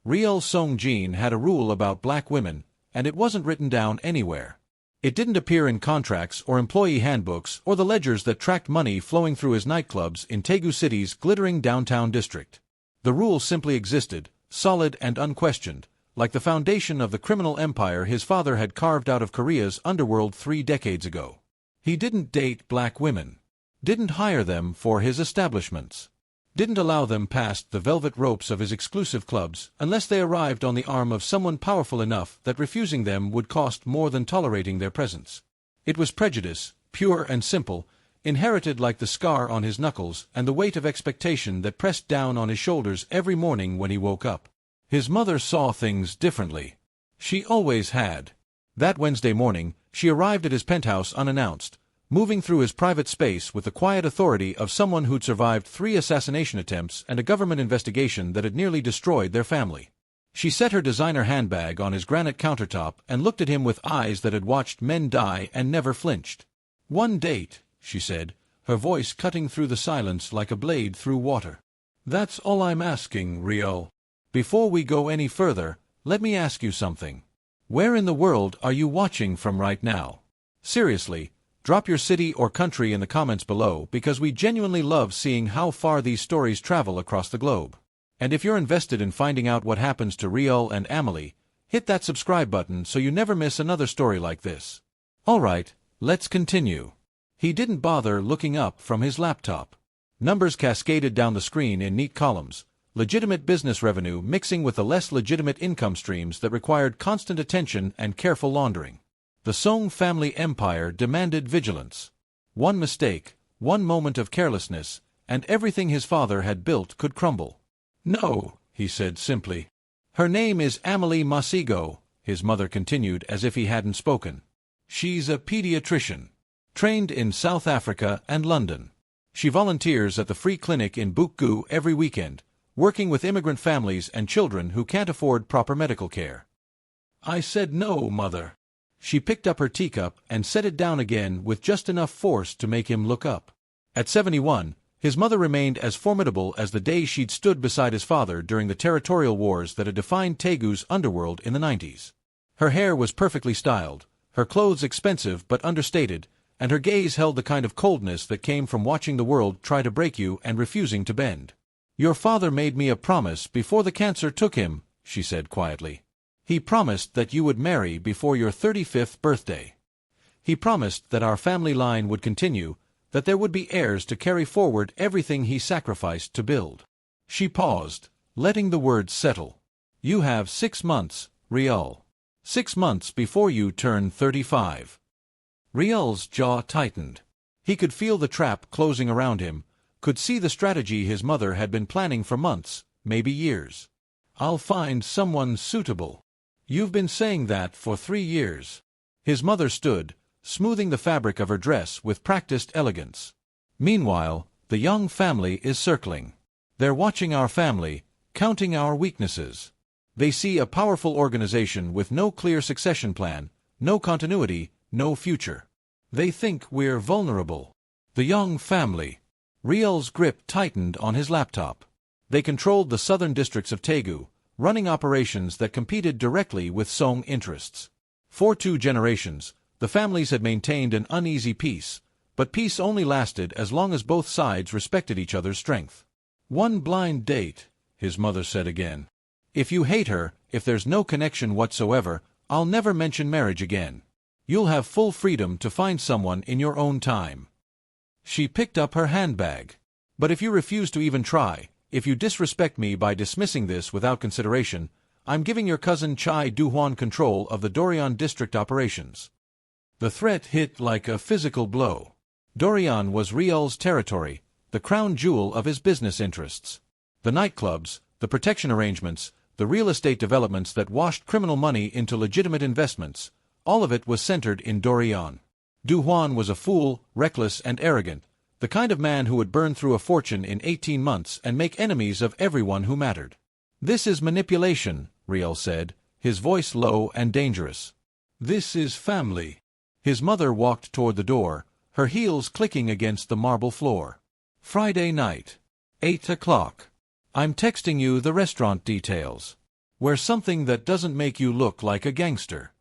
Ryul Seong-jin had a rule about black women, and it wasn't written down anywhere. It didn't appear in contracts or employee handbooks or the ledgers that tracked money flowing through his nightclubs in Daegu City's glittering downtown district. The rule simply existed, solid and unquestioned, like the foundation of the criminal empire his father had carved out of Korea's underworld 3 decades ago. He didn't date black women. Didn't hire them for his establishments. Didn't allow them past the velvet ropes of his exclusive clubs unless they arrived on the arm of someone powerful enough that refusing them would cost more than tolerating their presence. It was prejudice, pure and simple, inherited like the scar on his knuckles and the weight of expectation that pressed down on his shoulders every morning when he woke up. His mother saw things differently. She always had. That Wednesday morning, she arrived at his penthouse unannounced, moving through his private space with the quiet authority of someone who'd survived 3 assassination attempts and a government investigation that had nearly destroyed their family. She set her designer handbag on his granite countertop and looked at him with eyes that had watched men die and never flinched. "One date," she said, her voice cutting through the silence like a blade through water. "That's all I'm asking, Ryul. Before we go any further, let me ask you something. Where in the world are you watching from right now? Seriously, drop your city or country in the comments below because we genuinely love seeing how far these stories travel across the globe. And if you're invested in finding out what happens to Ryul and Amahle, hit that subscribe button so you never miss another story like this. Alright, let's continue." He didn't bother looking up from his laptop. Numbers cascaded down the screen in neat columns, legitimate business revenue mixing with the less legitimate income streams that required constant attention and careful laundering. The Song family empire demanded vigilance. One mistake, one moment of carelessness, and everything his father had built could crumble. "No," he said simply. "Her name is Amahle Masego," his mother continued as if he hadn't spoken. "She's a pediatrician, trained in South Africa and London. She volunteers at the free clinic in Daegu every weekend, working with immigrant families and children who can't afford proper medical care." "I said no, Mother." She picked up her teacup and set it down again with just enough force to make him look up. At 71, his mother remained as formidable as the day she'd stood beside his father during the territorial wars that had defined Daegu's underworld in the 90s. Her hair was perfectly styled, her clothes expensive but understated, and her gaze held the kind of coldness that came from watching the world try to break you and refusing to bend. "Your father made me a promise before the cancer took him," she said quietly. "He promised that you would marry before your 35th birthday. He promised that our family line would continue, that there would be heirs to carry forward everything he sacrificed to build." She paused, letting the words settle. "You have 6 months, Ryul. 6 months before you turn 35. Ryul's jaw tightened. He could feel the trap closing around him, could see the strategy his mother had been planning for months, maybe years. "I'll find someone suitable." "You've been saying that for 3 years. His mother stood, smoothing the fabric of her dress with practiced elegance. "Meanwhile, the young family is circling. They're watching our family, counting our weaknesses. They see a powerful organization with no clear succession plan, no continuity, no future. They think we're vulnerable." The young family. Ryul's grip tightened on his laptop. They controlled the southern districts of Daegu, running operations that competed directly with Song interests. For 2 generations, the families had maintained an uneasy peace, but peace only lasted as long as both sides respected each other's strength. "One blind date," his mother said again. "If you hate her, if there's no connection whatsoever, I'll never mention marriage again. You'll have full freedom to find someone in your own time." She picked up her handbag. "But if you refuse to even try, if you disrespect me by dismissing this without consideration, I'm giving your cousin Chai Du-hwan control of the Dorian district operations." The threat hit like a physical blow. Dorian was Ryul's territory, the crown jewel of his business interests. The nightclubs, the protection arrangements, the real estate developments that washed criminal money into legitimate investments, all of it was centered in Dorian. Du-hwan was a fool, reckless and arrogant, the kind of man who would burn through a fortune in 18 months and make enemies of everyone who mattered. "This is manipulation," Ryul said, his voice low and dangerous. "This is family." His mother walked toward the door, her heels clicking against the marble floor. "Friday night. 8 o'clock. I'm texting you the restaurant details. Wear something that doesn't make you look like a gangster.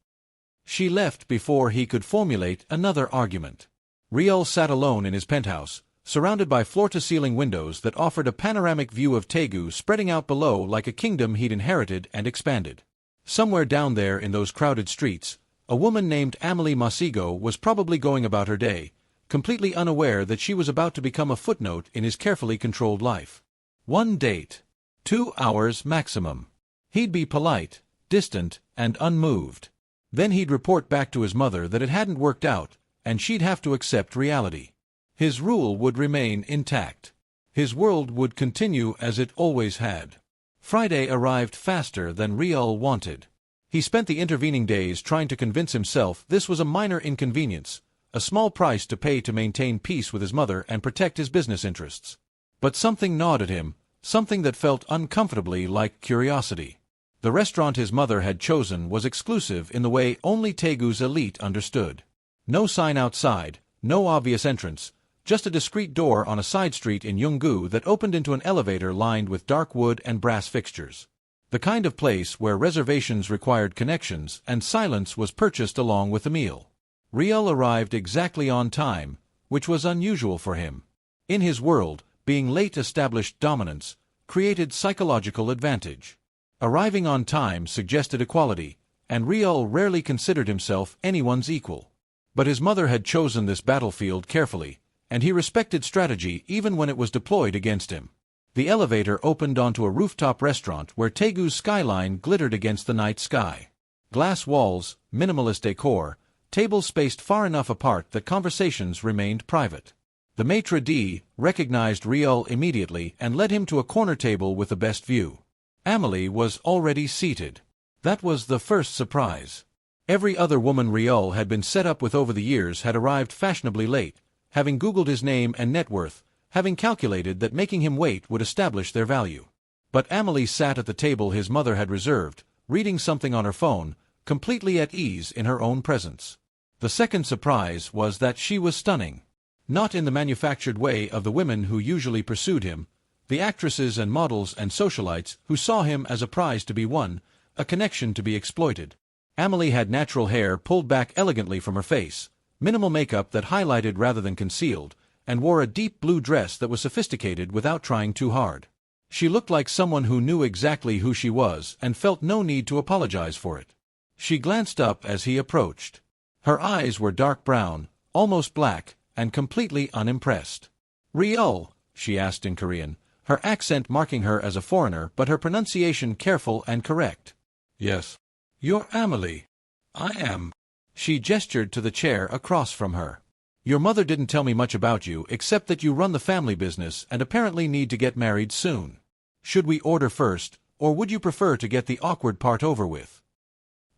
She left before he could formulate another argument. Ryul sat alone in his penthouse, surrounded by floor-to-ceiling windows that offered a panoramic view of Daegu spreading out below like a kingdom he'd inherited and expanded. Somewhere down there in those crowded streets, a woman named Amahle Masego was probably going about her day, completely unaware that she was about to become a footnote in his carefully controlled life. One date. 2 hours maximum. He'd be polite, distant, and unmoved. Then he'd report back to his mother that it hadn't worked out, and she'd have to accept reality. His rule would remain intact. His world would continue as it always had. Friday arrived faster than Ryul wanted. He spent the intervening days trying to convince himself this was a minor inconvenience, a small price to pay to maintain peace with his mother and protect his business interests. But something gnawed at him, something that felt uncomfortably like curiosity. The restaurant his mother had chosen was exclusive in the way only Daegu's elite understood. No sign outside, no obvious entrance, just a discreet door on a side street in Yonggu that opened into an elevator lined with dark wood and brass fixtures. The kind of place where reservations required connections and silence was purchased along with the meal. Ryul arrived exactly on time, which was unusual for him. In his world, being late established dominance, created psychological advantage. Arriving on time suggested equality, and Ryul rarely considered himself anyone's equal. But his mother had chosen this battlefield carefully, and he respected strategy even when it was deployed against him. The elevator opened onto a rooftop restaurant where Daegu's skyline glittered against the night sky. Glass walls, minimalist decor, tables spaced far enough apart that conversations remained private. The maitre d' recognized Ryul immediately and led him to a corner table with the best view. Amahle was already seated. That was the first surprise. Every other woman Ryul had been set up with over the years had arrived fashionably late, having Googled his name and net worth, having calculated that making him wait would establish their value. But Amahle sat at the table his mother had reserved, reading something on her phone, completely at ease in her own presence. The second surprise was that she was stunning. Not in the manufactured way of the women who usually pursued him, the actresses and models and socialites who saw him as a prize to be won, a connection to be exploited. Amahle had natural hair pulled back elegantly from her face, minimal makeup that highlighted rather than concealed, and wore a deep blue dress that was sophisticated without trying too hard. She looked like someone who knew exactly who she was and felt no need to apologize for it. She glanced up as he approached. Her eyes were dark brown, almost black, and completely unimpressed. "Ryul?" she asked in Korean, her accent marking her as a foreigner but her pronunciation careful and correct. "Yes." "You're Amahle." "I am." She gestured to the chair across from her. "Your mother didn't tell me much about you except that you run the family business and apparently need to get married soon. Should we order first, or would you prefer to get the awkward part over with?"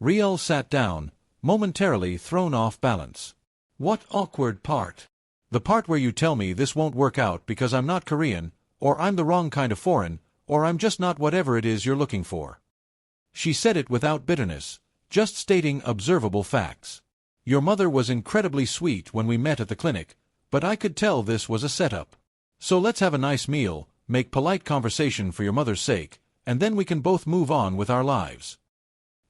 Ryul sat down, momentarily thrown off balance. "What awkward part?" "The part where you tell me this won't work out because I'm not Korean, or I'm the wrong kind of foreign, or I'm just not whatever it is you're looking for." She said it without bitterness, just stating observable facts. "Your mother was incredibly sweet when we met at the clinic, but I could tell this was a setup. So let's have a nice meal, make polite conversation for your mother's sake, and then we can both move on with our lives."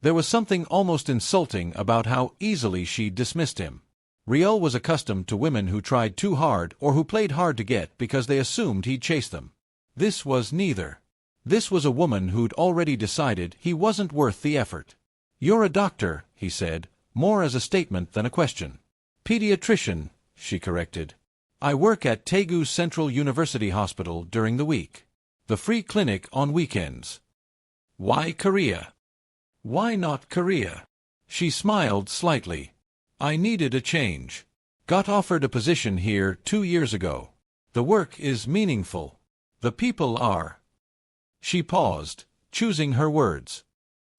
There was something almost insulting about how easily she dismissed him. Ryul was accustomed to women who tried too hard or who played hard to get because they assumed he'd chase them. This was neither. This was a woman who'd already decided he wasn't worth the effort. "You're a doctor," he said, more as a statement than a question. "Pediatrician," she corrected. "I work at Daegu Central University Hospital during the week. The free clinic on weekends." "Why Korea?" "Why not Korea?" She smiled slightly. "I needed a change. Got offered a position here 2 years ago. The work is meaningful. The people are—" She paused, choosing her words.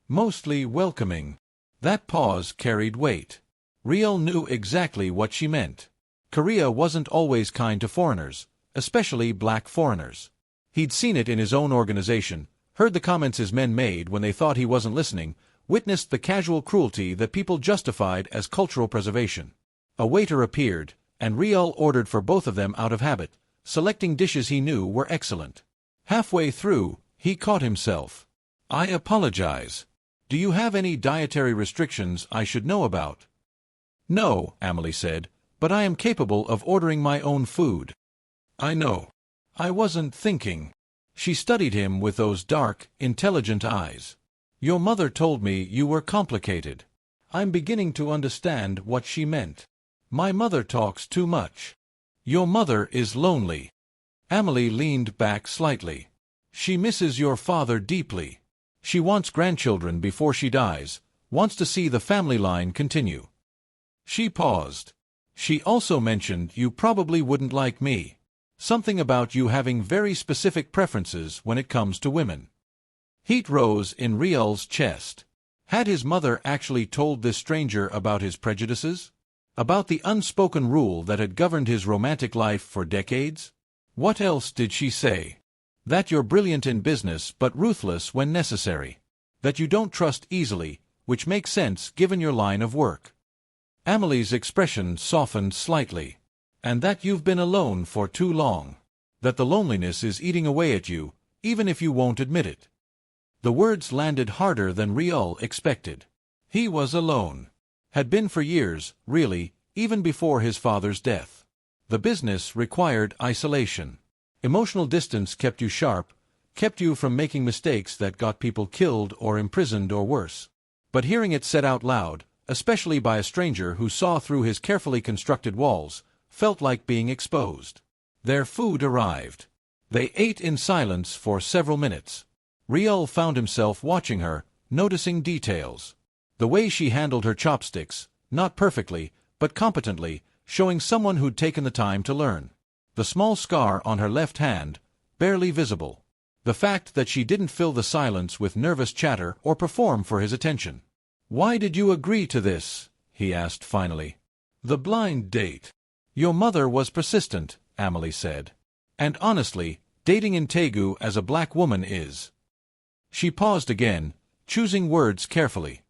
"Mostly welcoming." That pause carried weight. Ryul knew exactly what she meant. Korea wasn't always kind to foreigners, especially black foreigners. He'd seen it in his own organization, heard the comments his men made when they thought he wasn't listening, witnessed the casual cruelty that people justified as cultural preservation. A waiter appeared, and Ryul ordered for both of them out of habit, selecting dishes he knew were excellent. Halfway through, he caught himself. I apologize. Do you have any dietary restrictions I should know about? No, Amahle said, but I am capable of ordering my own food. I know. I wasn't thinking. She studied him with those dark, intelligent eyes. Your mother told me you were complicated. I'm beginning to understand what she meant. My mother talks too much. Your mother is lonely. Amahle leaned back slightly. She misses your father deeply. She wants grandchildren before she dies, wants to see the family line continue. She paused. She also mentioned you probably wouldn't like me. Something about you having very specific preferences when it comes to women. Heat rose in Ryul's chest. Had his mother actually told this stranger about his prejudices? About the unspoken rule that had governed his romantic life for decades? What else did she say? That you're brilliant in business but ruthless when necessary. That you don't trust easily, which makes sense given your line of work. Amahle's expression softened slightly. And that you've been alone for too long. That the loneliness is eating away at you, even if you won't admit it. The words landed harder than Ryul expected. He was alone. Had been for years, really, even before his father's death. The business required isolation. Emotional distance kept you sharp, kept you from making mistakes that got people killed or imprisoned or worse. But hearing it said out loud, especially by a stranger who saw through his carefully constructed walls, felt like being exposed. Their food arrived. They ate in silence for several minutes. Ryul found himself watching her, noticing details. The way she handled her chopsticks, not perfectly, but competently, showing someone who'd taken the time to learn. The small scar on her left hand, barely visible. The fact that she didn't fill the silence with nervous chatter or perform for his attention. "Why did you agree to this?" he asked finally. "The blind date." "Your mother was persistent," Amahle said. "And honestly, dating in Daegu as a black woman is..." She paused again, choosing words carefully.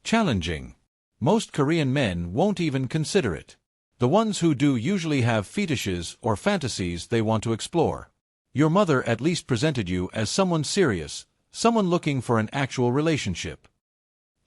"Challenging. Most Korean men won't even consider it. The ones who do usually have fetishes or fantasies they want to explore. Your mother at least presented you as someone serious, someone looking for an actual relationship."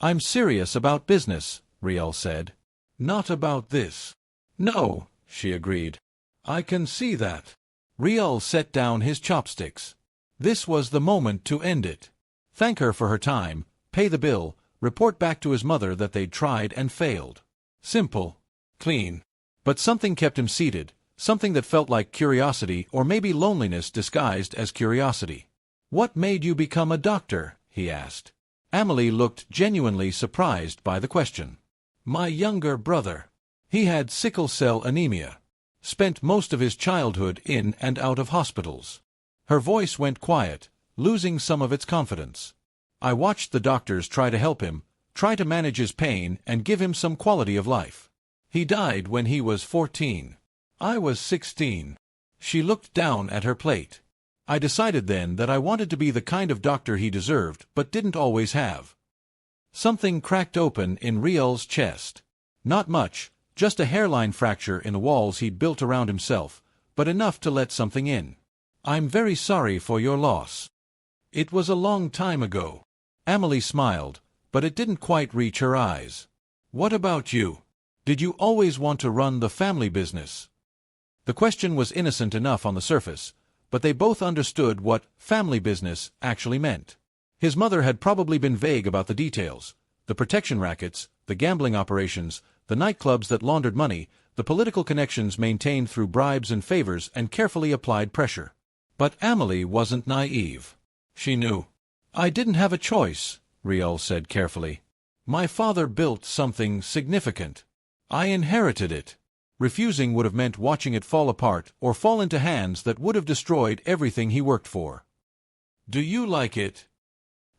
"I'm serious about business," Ryul said. "Not about this." "No," she agreed. "I can see that." Ryul set down his chopsticks. This was the moment to end it. Thank her for her time, pay the bill, report back to his mother that they'd tried and failed. Simple. Clean. But something kept him seated, something that felt like curiosity or maybe loneliness disguised as curiosity. "What made you become a doctor?" he asked. Amahle looked genuinely surprised by the question. "My younger brother. He had sickle cell anemia. Spent most of his childhood in and out of hospitals." Her voice went quiet, losing some of its confidence. "I watched the doctors try to help him, try to manage his pain and give him some quality of life. He died when he was 14. I was 16. She looked down at her plate. "I decided then that I wanted to be the kind of doctor he deserved but didn't always have." Something cracked open in Ryul's chest. Not much, just a hairline fracture in the walls he'd built around himself, but enough to let something in. "I'm very sorry for your loss." "It was a long time ago." Amahle smiled, but it didn't quite reach her eyes. "What about you? Did you always want to run the family business?" The question was innocent enough on the surface, but they both understood what family business actually meant. His mother had probably been vague about the details: the protection rackets, the gambling operations, the nightclubs that laundered money, the political connections maintained through bribes and favors and carefully applied pressure. But Amahle wasn't naive. She knew. "I didn't have a choice," Ryul said carefully. "My father built something significant. I inherited it. Refusing would have meant watching it fall apart or fall into hands that would have destroyed everything he worked for." "Do you like it?"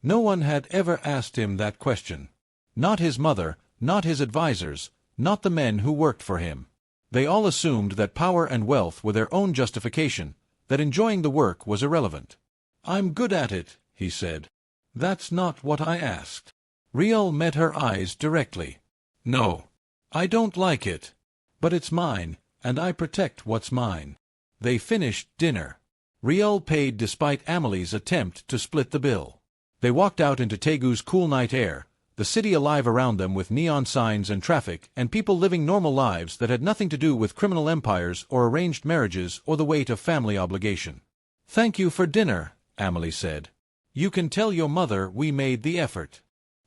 No one had ever asked him that question. Not his mother, not his advisors, not the men who worked for him. They all assumed that power and wealth were their own justification, that enjoying the work was irrelevant. "I'm good at it," he said. "That's not what I asked." Ryul met her eyes directly. "No. I don't like it. But it's mine, and I protect what's mine." They finished dinner. Ryul paid despite Amahle's attempt to split the bill. They walked out into Daegu's cool night air, the city alive around them with neon signs and traffic and people living normal lives that had nothing to do with criminal empires or arranged marriages or the weight of family obligation. "Thank you for dinner," Amahle said. "You can tell your mother we made the effort."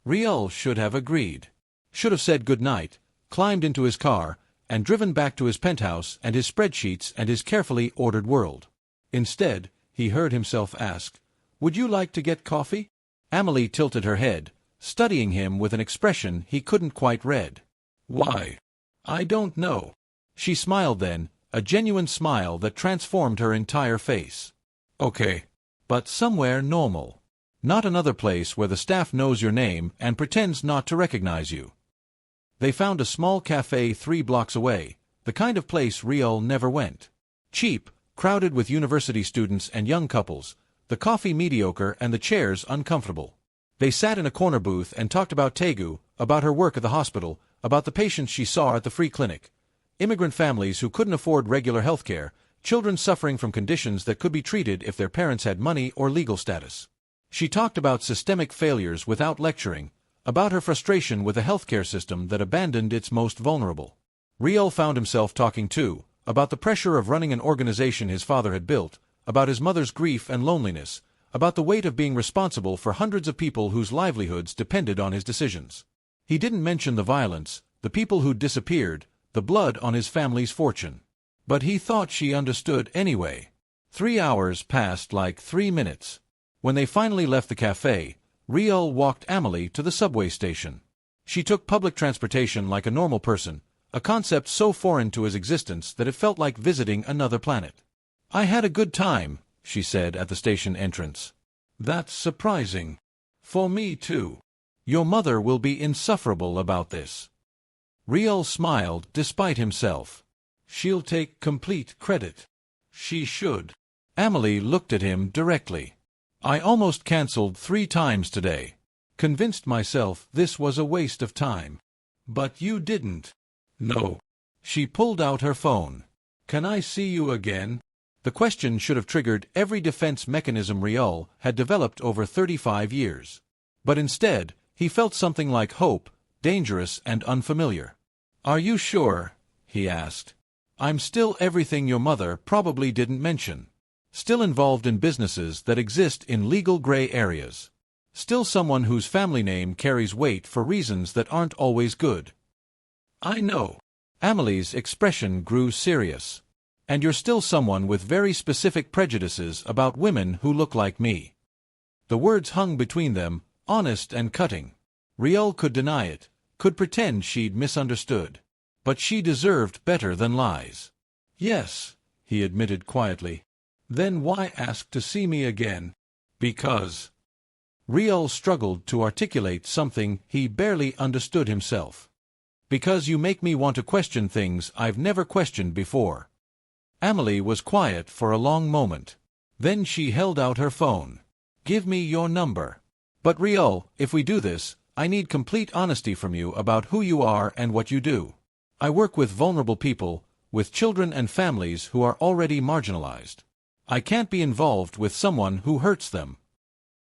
Ryul should have agreed. Should have said good night, climbed into his car, and driven back to his penthouse and his spreadsheets and his carefully ordered world. Instead, he heard himself ask, "Would you like to get coffee?" Amahle tilted her head, studying him with an expression he couldn't quite read. "Why? I don't know." She smiled then, a genuine smile that transformed her entire face. "Okay. But somewhere normal. Not another place where the staff knows your name and pretends not to recognize you." They found a small cafe 3 blocks away, the kind of place Ryul never went. Cheap, crowded with university students and young couples, the coffee mediocre and the chairs uncomfortable. They sat in a corner booth and talked about Daegu, about her work at the hospital, about the patients she saw at the free clinic. Immigrant families who couldn't afford regular health care, children suffering from conditions that could be treated if their parents had money or legal status. She talked about systemic failures without lecturing, about her frustration with a healthcare system that abandoned its most vulnerable. Ryul found himself talking too, about the pressure of running an organization his father had built, about his mother's grief and loneliness, about the weight of being responsible for hundreds of people whose livelihoods depended on his decisions. He didn't mention the violence, the people who'd disappeared, the blood on his family's fortune. But he thought she understood anyway. 3 hours passed like 3 minutes. When they finally left the cafe, Ryul walked Amahle to the subway station. She took public transportation like a normal person, a concept so foreign to his existence that it felt like visiting another planet. "I had a good time," she said at the station entrance. "That's surprising. For me too. Your mother will be insufferable about this." Ryul smiled despite himself. "She'll take complete credit." "She should." Amahle looked at him directly. "I almost cancelled 3 times today. Convinced myself this was a waste of time." "But you didn't." "No." She pulled out her phone. "Can I see you again?" The question should have triggered every defense mechanism Ryul had developed over 35 years. But instead, he felt something like hope, dangerous and unfamiliar. "Are you sure?" he asked. "I'm still everything your mother probably didn't mention. Still involved in businesses that exist in legal gray areas. Still someone whose family name carries weight for reasons that aren't always good." "I know." Amahle's expression grew serious. "And you're still someone with very specific prejudices about women who look like me." The words hung between them, honest and cutting. Ryul could deny it, could pretend she'd misunderstood. But she deserved better than lies. "Yes," he admitted quietly. "Then why ask to see me again?" "Because." Ryul struggled to articulate something he barely understood himself. "Because you make me want to question things I've never questioned before." Amahle was quiet for a long moment. Then she held out her phone. "Give me your number." "But Ryul, if we do this, I need complete honesty from you about who you are and what you do. I work with vulnerable people, with children and families who are already marginalized. I can't be involved with someone who hurts them."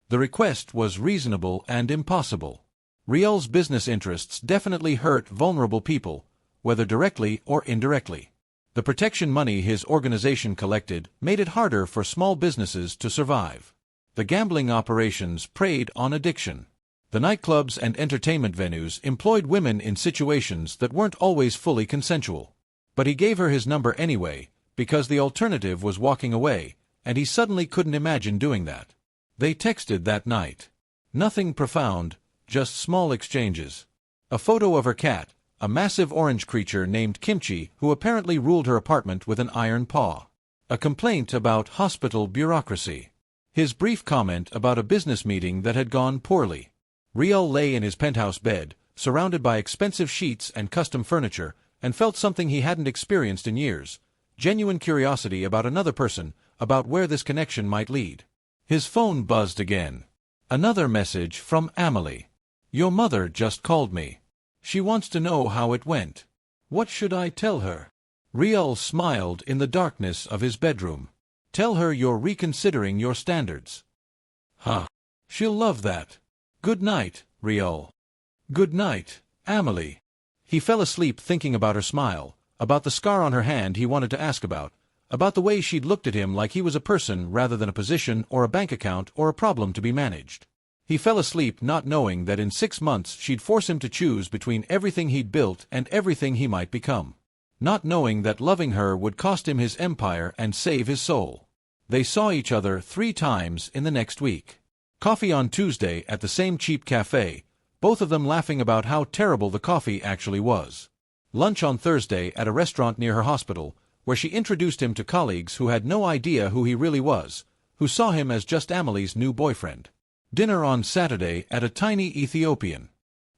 The request was reasonable and impossible. Ryul's business interests definitely hurt vulnerable people, whether directly or indirectly. The protection money his organization collected made it harder for small businesses to survive. The gambling operations preyed on addiction. The nightclubs and entertainment venues employed women in situations that weren't always fully consensual. But he gave her his number anyway, because the alternative was walking away, and he suddenly couldn't imagine doing that. They texted that night. Nothing profound, just small exchanges. A photo of her cat, a massive orange creature named Kimchi who apparently ruled her apartment with an iron paw. A complaint about hospital bureaucracy. His brief comment about a business meeting that had gone poorly. Ryul lay in his penthouse bed, surrounded by expensive sheets and custom furniture, and felt something he hadn't experienced in years. Genuine curiosity about another person, about where this connection might lead. His phone buzzed again. Another message from Amahle. "Your mother just called me. She wants to know how it went. What should I tell her?" Ryul smiled in the darkness of his bedroom. "Tell her you're reconsidering your standards." "Huh." She'll love that. Good night, Ryul. Good night, Amahle. He fell asleep thinking about her smile, about the scar on her hand he wanted to ask about the way she'd looked at him like he was a person rather than a position or a bank account or a problem to be managed. He fell asleep not knowing that in 6 months she'd force him to choose between everything he'd built and everything he might become. Not knowing that loving her would cost him his empire and save his soul. They saw each other 3 times in the next week. Coffee on Tuesday at the same cheap cafe, both of them laughing about how terrible the coffee actually was. Lunch on Thursday at a restaurant near her hospital, where she introduced him to colleagues who had no idea who he really was, who saw him as just Amahle's new boyfriend. Dinner on Saturday at a tiny Ethiopian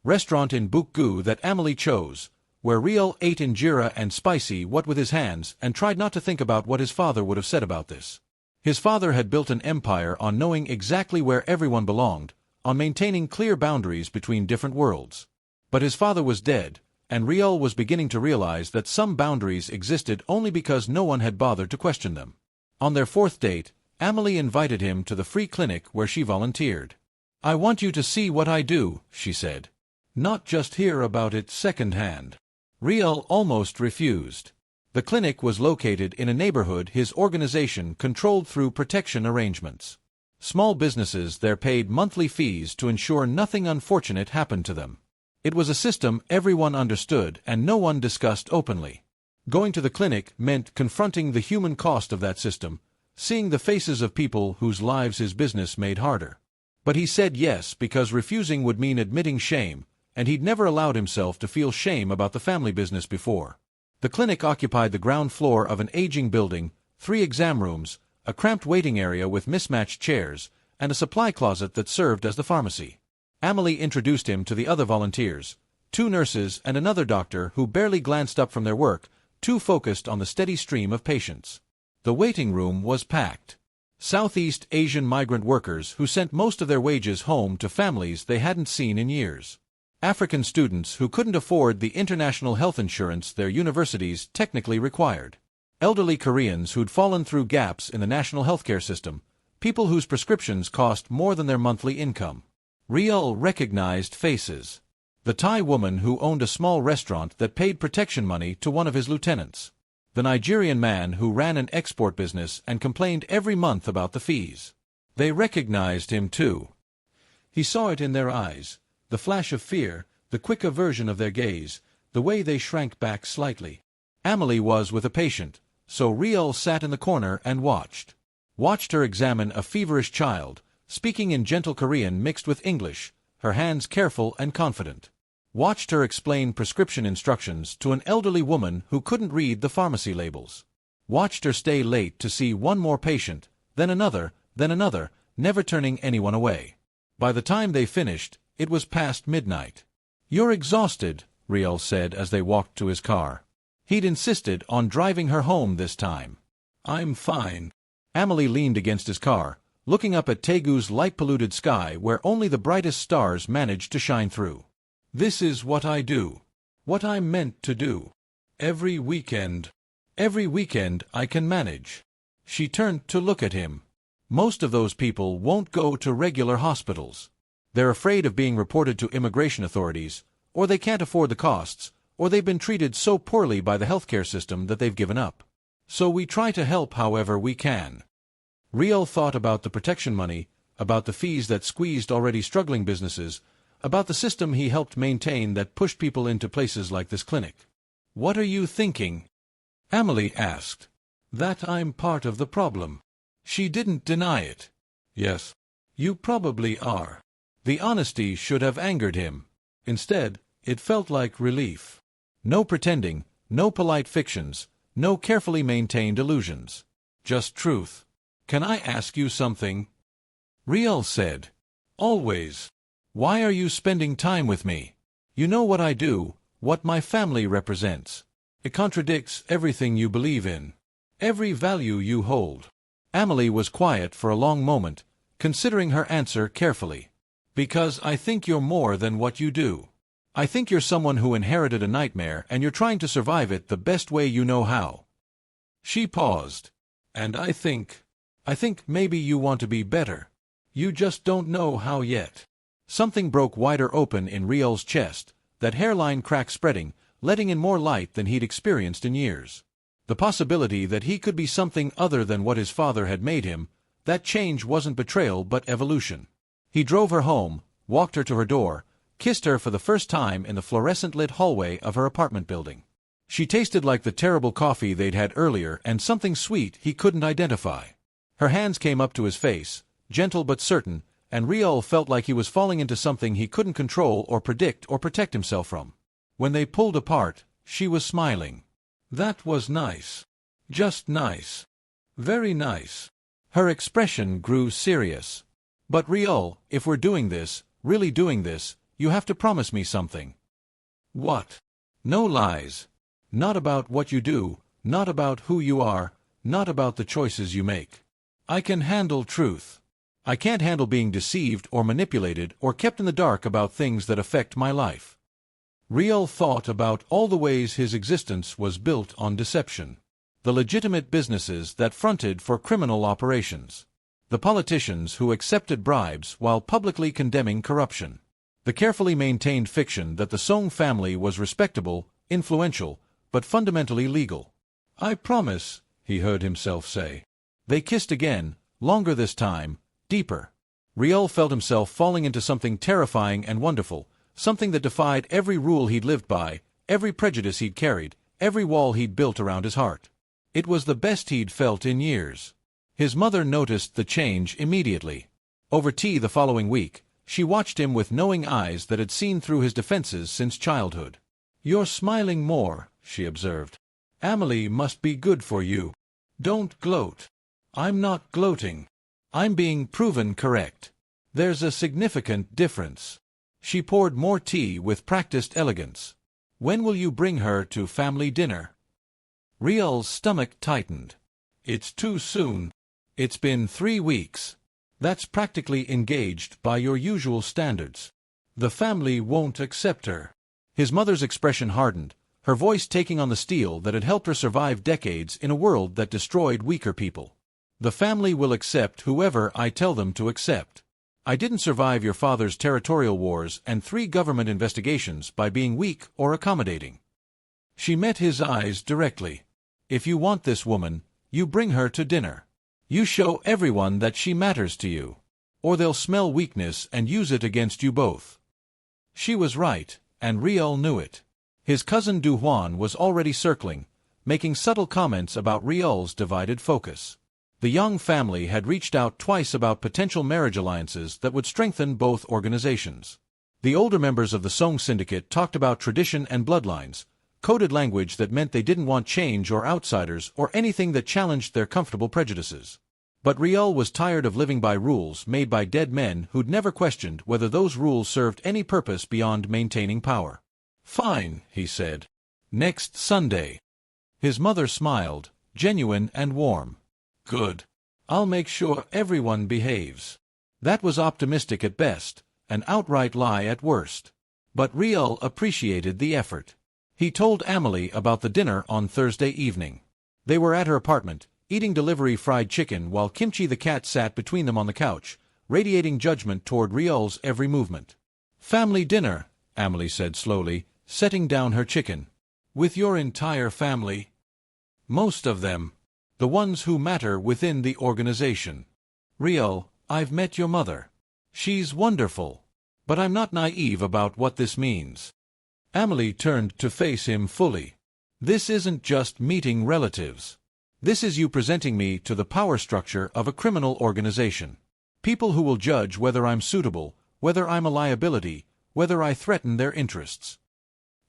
restaurant in Bukgu that Amahle chose, where Ryul ate injera and spicy what with his hands and tried not to think about what his father would have said about this. His father had built an empire on knowing exactly where everyone belonged, on maintaining clear boundaries between different worlds. But his father was dead, and Ryul was beginning to realize that some boundaries existed only because no one had bothered to question them. On their 4th date, Amahle invited him to the free clinic where she volunteered. "I want you to see what I do," she said. "Not just hear about it secondhand." Ryul almost refused. The clinic was located in a neighborhood his organization controlled through protection arrangements. Small businesses there paid monthly fees to ensure nothing unfortunate happened to them. It was a system everyone understood and no one discussed openly. Going to the clinic meant confronting the human cost of that system, seeing the faces of people whose lives his business made harder. But he said yes because refusing would mean admitting shame, and he'd never allowed himself to feel shame about the family business before. The clinic occupied the ground floor of an aging building, 3 exam rooms, a cramped waiting area with mismatched chairs, and a supply closet that served as the pharmacy. Amahle introduced him to the other volunteers, 2 nurses and another doctor who barely glanced up from their work, too focused on the steady stream of patients. The waiting room was packed. Southeast Asian migrant workers who sent most of their wages home to families they hadn't seen in years. African students who couldn't afford the international health insurance their universities technically required. Elderly Koreans who'd fallen through gaps in the national healthcare system, people whose prescriptions cost more than their monthly income. Ryul recognized faces. The Thai woman who owned a small restaurant that paid protection money to one of his lieutenants. The Nigerian man who ran an export business and complained every month about the fees. They recognized him too. He saw it in their eyes, the flash of fear, the quick aversion of their gaze, the way they shrank back slightly. Amahle was with a patient, so Ryul sat in the corner and watched her examine a feverish child, speaking in gentle Korean mixed with English, her hands careful and confident. Watched her explain prescription instructions to an elderly woman who couldn't read the pharmacy labels. Watched her stay late to see one more patient, then another, never turning anyone away. By the time they finished, it was past midnight. "You're exhausted," Ryul said as they walked to his car. He'd insisted on driving her home this time. "I'm fine." Amahle leaned against his car, looking up at Daegu's light-polluted sky where only the brightest stars managed to shine through. "This is what I do. What I'm meant to do. Every weekend I can manage." She turned to look at him. "Most of those people won't go to regular hospitals. They're afraid of being reported to immigration authorities, or they can't afford the costs, or they've been treated so poorly by the healthcare system that they've given up. So we try to help however we can." Ryul thought about the protection money, about the fees that squeezed already struggling businesses, about the system he helped maintain that pushed people into places like this clinic. "What are you thinking?" Amahle asked. "That I'm part of the problem." She didn't deny it. "Yes, you probably are." The honesty should have angered him. Instead, it felt like relief. No pretending, no polite fictions, no carefully maintained illusions. Just truth. "Can I ask you something?" Ryul said. "Always. Why are you spending time with me? You know what I do, what my family represents. It contradicts everything you believe in, every value you hold." Amahle was quiet for a long moment, considering her answer carefully. "Because I think you're more than what you do. I think you're someone who inherited a nightmare and you're trying to survive it the best way you know how." She paused. "And I think maybe you want to be better. You just don't know how yet. Something broke wider open in Ryul's chest, that hairline crack spreading, letting in more light than he'd experienced in years. The possibility that he could be something other than what his father had made him, that change wasn't betrayal but evolution. He drove her home, walked her to her door, kissed her for the first time in the fluorescent-lit hallway of her apartment building. She tasted like the terrible coffee they'd had earlier and something sweet he couldn't identify. Her hands came up to his face, gentle but certain, and Ryul felt like he was falling into something he couldn't control or predict or protect himself from. When they pulled apart, she was smiling. That was nice. Just nice. Very nice. Her expression grew serious. But Ryul, if we're doing this, really doing this, you have to promise me something. What? No lies. Not about what you do, not about who you are, not about the choices you make. I can handle truth. I can't handle being deceived or manipulated or kept in the dark about things that affect my life. Ryul thought about all the ways his existence was built on deception. The legitimate businesses that fronted for criminal operations. The politicians who accepted bribes while publicly condemning corruption. The carefully maintained fiction that the Song family was respectable, influential, but fundamentally legal. I promise, he heard himself say. They kissed again, longer this time, deeper. Ryul felt himself falling into something terrifying and wonderful, something that defied every rule he'd lived by, every prejudice he'd carried, every wall he'd built around his heart. It was the best he'd felt in years. His mother noticed the change immediately. Over tea the following week, she watched him with knowing eyes that had seen through his defenses since childhood. You're smiling more, she observed. Amahle must be good for you. Don't gloat. I'm not gloating. I'm being proven correct. There's a significant difference. She poured more tea with practiced elegance. When will you bring her to family dinner? Ryul's stomach tightened. It's too soon. It's been 3 weeks. That's practically engaged by your usual standards. The family won't accept her. His mother's expression hardened, her voice taking on the steel that had helped her survive decades in a world that destroyed weaker people. The family will accept whoever I tell them to accept. I didn't survive your father's territorial wars and 3 government investigations by being weak or accommodating. She met his eyes directly. If you want this woman, you bring her to dinner. You show everyone that she matters to you. Or they'll smell weakness and use it against you both. She was right, and Ryul knew it. His cousin Du Hwan was already circling, making subtle comments about Ryul's divided focus. The Young family had reached out twice about potential marriage alliances that would strengthen both organizations. The older members of the Song syndicate talked about tradition and bloodlines, coded language that meant they didn't want change or outsiders or anything that challenged their comfortable prejudices. But Ryul was tired of living by rules made by dead men who'd never questioned whether those rules served any purpose beyond maintaining power. Fine, he said. Next Sunday. His mother smiled, genuine and warm. Good. I'll make sure everyone behaves. That was optimistic at best, an outright lie at worst. But Ryul appreciated the effort. He told Amahle about the dinner on Thursday evening. They were at her apartment, eating delivery fried chicken while Kimchi the cat sat between them on the couch, radiating judgment toward Ryul's every movement. Family dinner, Amahle said slowly, setting down her chicken. With your entire family? Most of them. The ones who matter within the organization. Ryul, I've met your mother. She's wonderful. But I'm not naive about what this means. Amahle turned to face him fully. This isn't just meeting relatives. This is you presenting me to the power structure of a criminal organization. People who will judge whether I'm suitable, whether I'm a liability, whether I threaten their interests.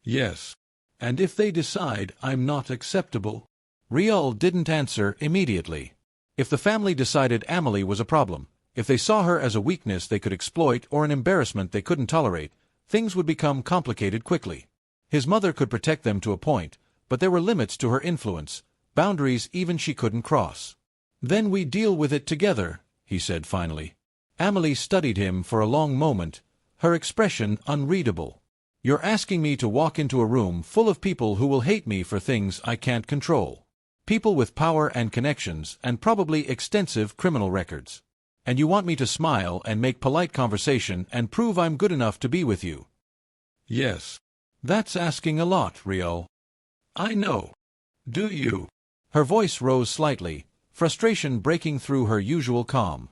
Yes. And if they decide I'm not acceptable? Ryul didn't answer immediately. If the family decided Amahle was a problem, if they saw her as a weakness they could exploit or an embarrassment they couldn't tolerate, things would become complicated quickly. His mother could protect them to a point, but there were limits to her influence, boundaries even she couldn't cross. Then we deal with it together, he said finally. Amahle studied him for a long moment, her expression unreadable. You're asking me to walk into a room full of people who will hate me for things I can't control. People with power and connections and probably extensive criminal records. And you want me to smile and make polite conversation and prove I'm good enough to be with you. Yes. That's asking a lot, Ryul. I know. Do you? Her voice rose slightly, frustration breaking through her usual calm.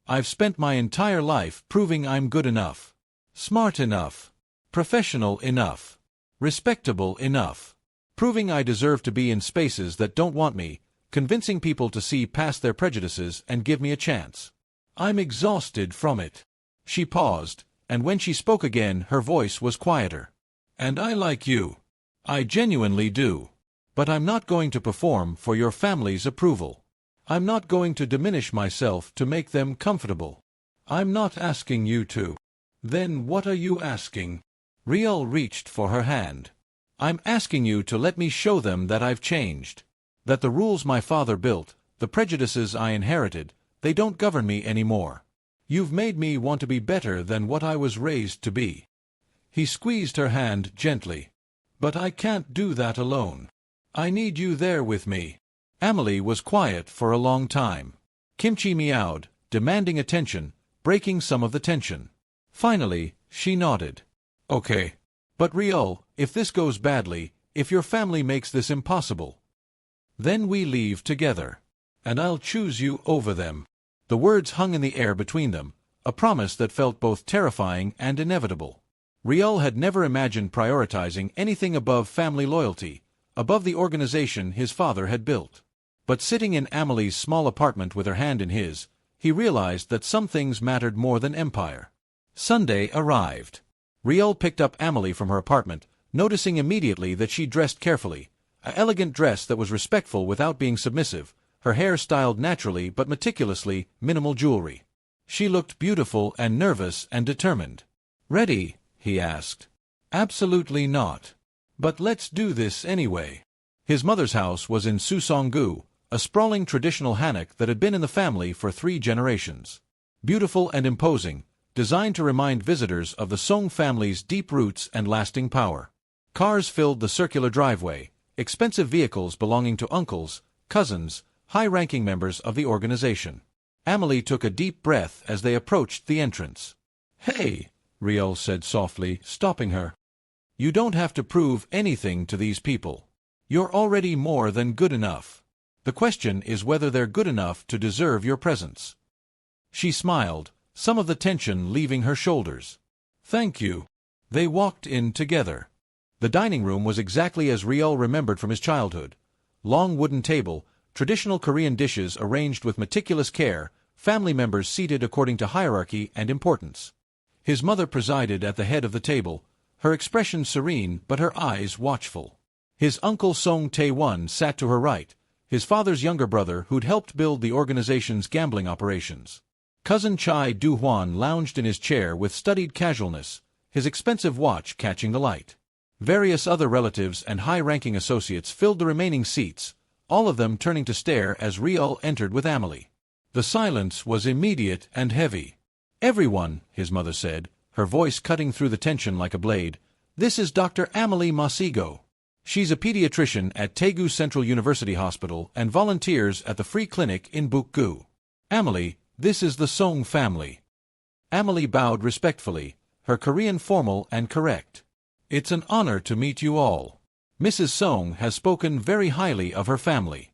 I've spent my entire life proving I'm good enough, smart enough, professional enough, respectable enough, proving I deserve to be in spaces that don't want me, convincing people to see past their prejudices and give me a chance. I'm exhausted from it. She paused, and when she spoke again her voice was quieter. And I like you. I genuinely do. But I'm not going to perform for your family's approval. I'm not going to diminish myself to make them comfortable. I'm not asking you to. Then what are you asking? Ryul reached for her hand. I'm asking you to let me show them that I've changed. That the rules my father built, the prejudices I inherited, they don't govern me anymore. You've made me want to be better than what I was raised to be. He squeezed her hand gently. But I can't do that alone. I need you there with me. Amahle was quiet for a long time. Kimchi meowed, demanding attention, breaking some of the tension. Finally, she nodded. Okay. But Ryul, if this goes badly, if your family makes this impossible, then we leave together. And I'll choose you over them. The words hung in the air between them, a promise that felt both terrifying and inevitable. Ryul had never imagined prioritizing anything above family loyalty, above the organization his father had built. But sitting in Amahle's small apartment with her hand in his, he realized that some things mattered more than empire. Sunday arrived. Ryul picked up Amahle from her apartment, noticing immediately that she dressed carefully, an elegant dress that was respectful without being submissive, her hair styled naturally but meticulously, minimal jewelry. She looked beautiful and nervous and determined. Ready? He asked. Absolutely not. But let's do this anyway. His mother's house was in Susong-gu, a sprawling traditional hanok that had been in the family for 3 generations. Beautiful and imposing, designed to remind visitors of the Song family's deep roots and lasting power. Cars filled the circular driveway, expensive vehicles belonging to uncles, cousins, high-ranking members of the organization. Amahle took a deep breath as they approached the entrance. Hey, Ryul said softly, stopping her. You don't have to prove anything to these people. You're already more than good enough. The question is whether they're good enough to deserve your presence. She smiled, some of the tension leaving her shoulders. Thank you. They walked in together. The dining room was exactly as Ryul remembered from his childhood. Long wooden table, traditional Korean dishes arranged with meticulous care, family members seated according to hierarchy and importance. His mother presided at the head of the table, her expression serene but her eyes watchful. His uncle Song Tae-won sat to her right, his father's younger brother who'd helped build the organization's gambling operations. Cousin Chai Do-hwan lounged in his chair with studied casualness, his expensive watch catching the light. Various other relatives and high-ranking associates filled the remaining seats, all of them turning to stare as Ryul entered with Amahle. The silence was immediate and heavy. Everyone, his mother said, her voice cutting through the tension like a blade, this is Dr. Amahle Masego. She's a pediatrician at Daegu Central University Hospital and volunteers at the free clinic in Bukgu. Amahle, this is the Song family. Amahle bowed respectfully, her Korean formal and correct. It's an honor to meet you all. Mrs. Song has spoken very highly of her family.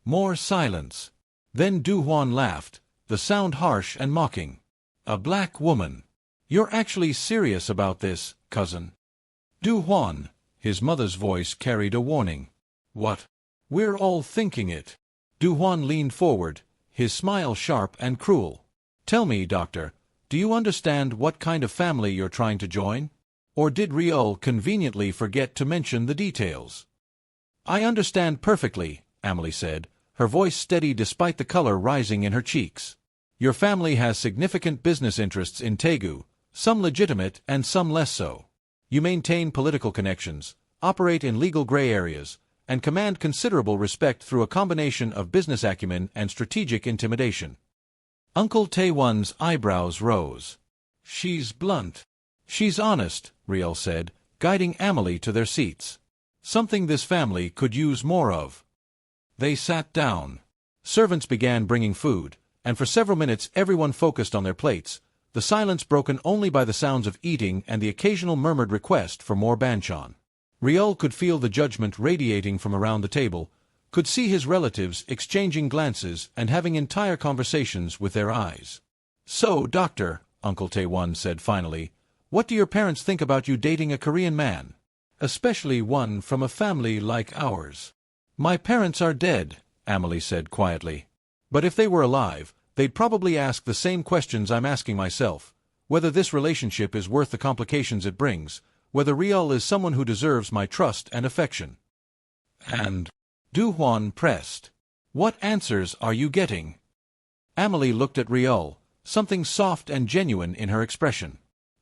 More silence. Then Do-hwan laughed, the sound harsh and mocking. A black woman. You're actually serious about this, cousin? Do-hwan, his mother's voice carried a warning. What? We're all thinking it. Do-hwan leaned forward, his smile sharp and cruel. Tell me, doctor, do you understand what kind of family you're trying to join? Or did Ryul conveniently forget to mention the details? I understand perfectly, Amahle said, her voice steady despite the color rising in her cheeks. Your family has significant business interests in Daegu, some legitimate and some less so. You maintain political connections, operate in legal gray areas, and command considerable respect through a combination of business acumen and strategic intimidation. Uncle Tae-won's eyebrows rose. She's blunt. She's honest, Ryul said, guiding Amahle to their seats. Something this family could use more of. They sat down. Servants began bringing food, and for several minutes everyone focused on their plates, the silence broken only by the sounds of eating and the occasional murmured request for more banchan. Ryul could feel the judgment radiating from around the table, could see his relatives exchanging glances and having entire conversations with their eyes. "So, doctor," Uncle Tae-won said finally, "what do your parents think about you dating a Korean man? Especially one from a family like ours." "My parents are dead," Amahle said quietly. "But if they were alive, they'd probably ask the same questions I'm asking myself, whether this relationship is worth the complications it brings, whether Ryul is someone who deserves my trust and affection." And Do-hwan pressed. "What answers are you getting?" Amahle looked at Ryul, something soft and genuine in her expression.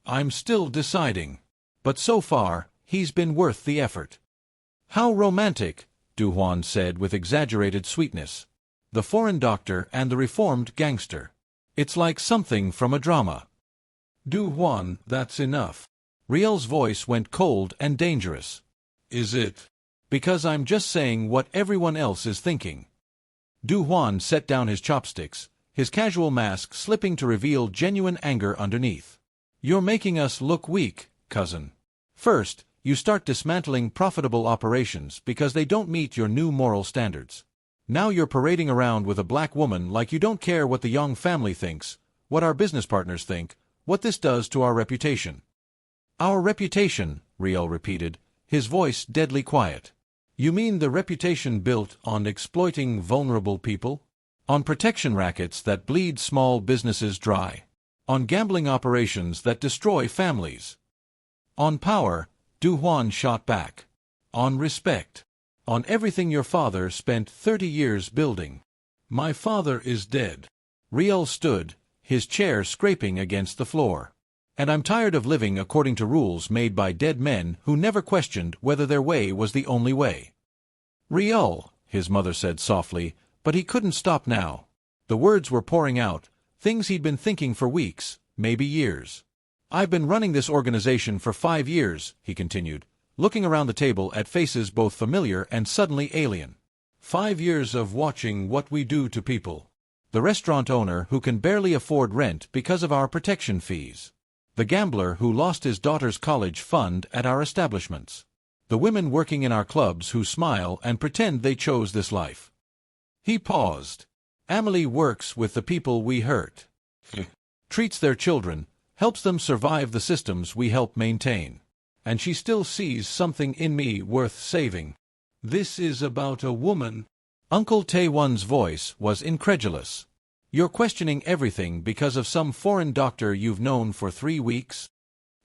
I'm still deciding. But so far, he's been worth the effort. "How romantic," Do-hwan said with exaggerated sweetness. "The foreign doctor and the reformed gangster. It's like something from a drama." Do-hwan, that's enough. Ryul's voice went cold and dangerous. Is it? "Because I'm just saying what everyone else is thinking." Do-hwan set down his chopsticks, his casual mask slipping to reveal genuine anger underneath. "You're making us look weak, cousin. First, you start dismantling profitable operations because they don't meet your new moral standards. Now you're parading around with a black woman like you don't care what the Young family thinks, what our business partners think, what this does to our reputation." "Our reputation," Ryul repeated, his voice deadly quiet. You mean the reputation built on exploiting vulnerable people? On protection rackets that bleed small businesses dry. On gambling operations that destroy families. On power, Do-hwan shot back. On respect. On everything your father spent 30 years building. My father is dead. Ryul stood, his chair scraping against the floor. And I'm tired of living according to rules made by dead men who never questioned whether their way was the only way. "Ryul," his mother said softly, but he couldn't stop now. The words were pouring out, things he'd been thinking for weeks, maybe years. "I've been running this organization for 5 years," he continued, looking around the table at faces both familiar and suddenly alien. 5 years of watching what we do to people. The restaurant owner who can barely afford rent because of our protection fees. The gambler who lost his daughter's college fund at our establishments. The women working in our clubs who smile and pretend they chose this life." He paused. "Amahle works with the people we hurt. Treats their children, helps them survive the systems we help maintain. And she still sees something in me worth saving." "This is about a woman." Uncle Tae-won's voice was incredulous. "You're questioning everything because of some foreign doctor you've known for 3 weeks?"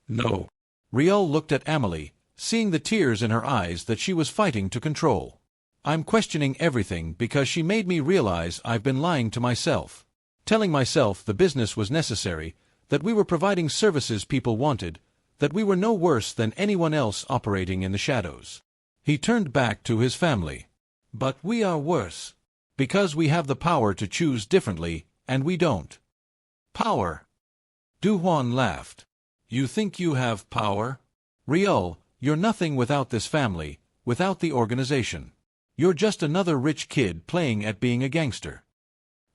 "No." Ryul looked at Amahle, seeing the tears in her eyes that she was fighting to control. "I'm questioning everything because she made me realize I've been lying to myself. Telling myself the business was necessary, that we were providing services people wanted, that we were no worse than anyone else operating in the shadows." He turned back to his family. "But we are worse. Because we have the power to choose differently, and we don't." "Power?" Do-hwan laughed. "You think you have power?" "Ryul, you're nothing without this family, without the organization. You're just another rich kid playing at being a gangster."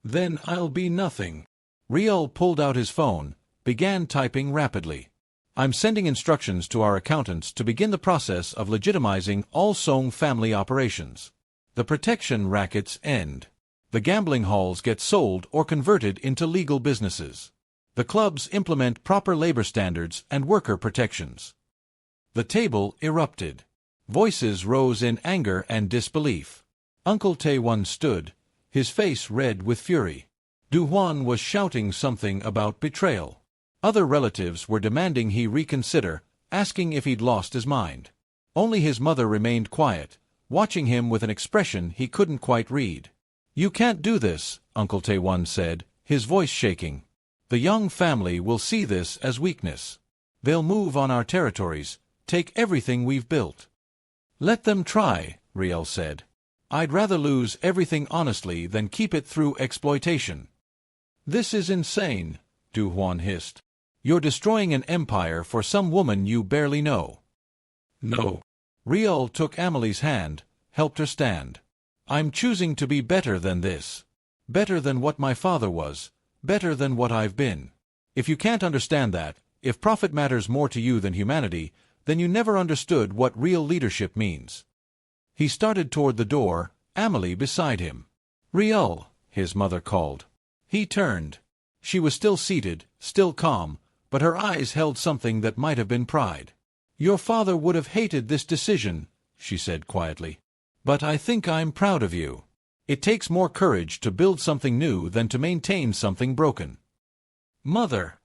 "Then I'll be nothing." Ryul pulled out his phone, began typing rapidly. "I'm sending instructions to our accountants to begin the process of legitimizing all Song family operations. The protection rackets end. The gambling halls get sold or converted into legal businesses. The clubs implement proper labor standards and worker protections." The table erupted. Voices rose in anger and disbelief. Uncle Tae-won stood, his face red with fury. Do-hwan was shouting something about betrayal. Other relatives were demanding he reconsider, asking if he'd lost his mind. Only his mother remained quiet, watching him with an expression he couldn't quite read. "You can't do this," Uncle Tae-won said, his voice shaking. "The Young family will see this as weakness. They'll move on our territories, take everything we've built." "Let them try," Ryul said. "I'd rather lose everything honestly than keep it through exploitation." "This is insane," Do-hwan hissed. "You're destroying an empire for some woman you barely know." "No." Ryul took Amahle's hand, helped her stand. "I'm choosing to be better than this. Better than what my father was. Better than what I've been. If you can't understand that, if profit matters more to you than humanity, then you never understood what real leadership means. He started toward the door, Amahle beside him. Ryul, his mother called. He turned. She was still seated, still calm, but her eyes held something that might have been pride. Your father would have hated this decision, she said quietly. But I think I'm proud of you. It takes more courage to build something new than to maintain something broken. Mother.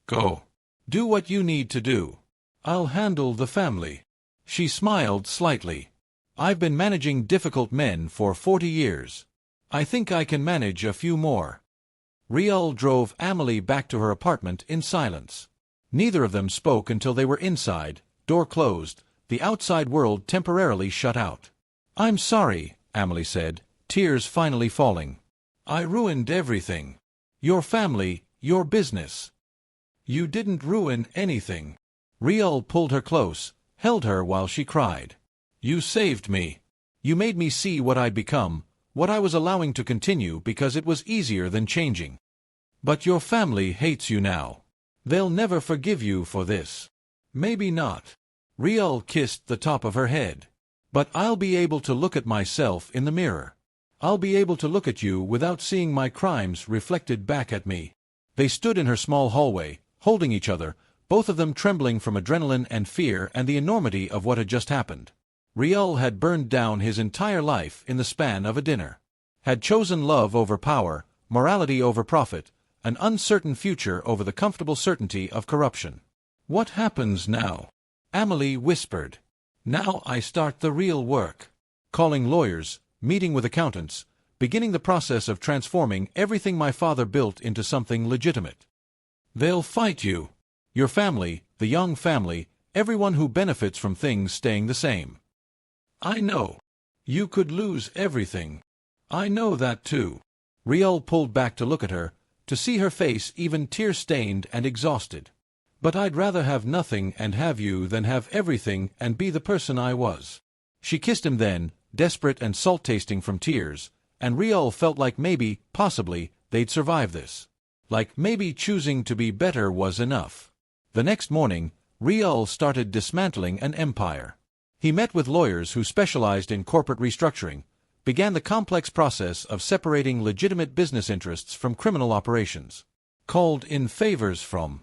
Go. Do what you need to do. I'll handle the family. She smiled slightly. I've been managing difficult men for 40 years. I think I can manage a few more. Ryul drove Amahle back to her apartment in silence. Neither of them spoke until they were inside, door closed, the outside world temporarily shut out. I'm sorry, Amahle said, tears finally falling. I ruined everything. Your family, your business. You didn't ruin anything. Ryul pulled her close, held her while she cried. You saved me. You made me see what I'd become, what I was allowing to continue because it was easier than changing. But your family hates you now. They'll never forgive you for this. Maybe not. Ryul kissed the top of her head. But I'll be able to look at myself in the mirror. I'll be able to look at you without seeing my crimes reflected back at me. They stood in her small hallway, holding each other, both of them trembling from adrenaline and fear and the enormity of what had just happened. Ryul had burned down his entire life in the span of a dinner. Had chosen love over power, morality over profit, an uncertain future over the comfortable certainty of corruption. What happens now? Amahle whispered. Now I start the real work. Calling lawyers, meeting with accountants, beginning the process of transforming everything my father built into something legitimate. They'll fight you. Your family, the young family, everyone who benefits from things staying the same. I know. You could lose everything. I know that too. Ryul pulled back to look at her, to see her face even tear-stained and exhausted. But I'd rather have nothing and have you than have everything and be the person I was. She kissed him then, desperate and salt-tasting from tears, and Ryul felt like maybe, possibly, they'd survive this. Like maybe choosing to be better was enough. The next morning, Ryul started dismantling an empire. He met with lawyers who specialized in corporate restructuring, began the complex process of separating legitimate business interests from criminal operations. Called in favors from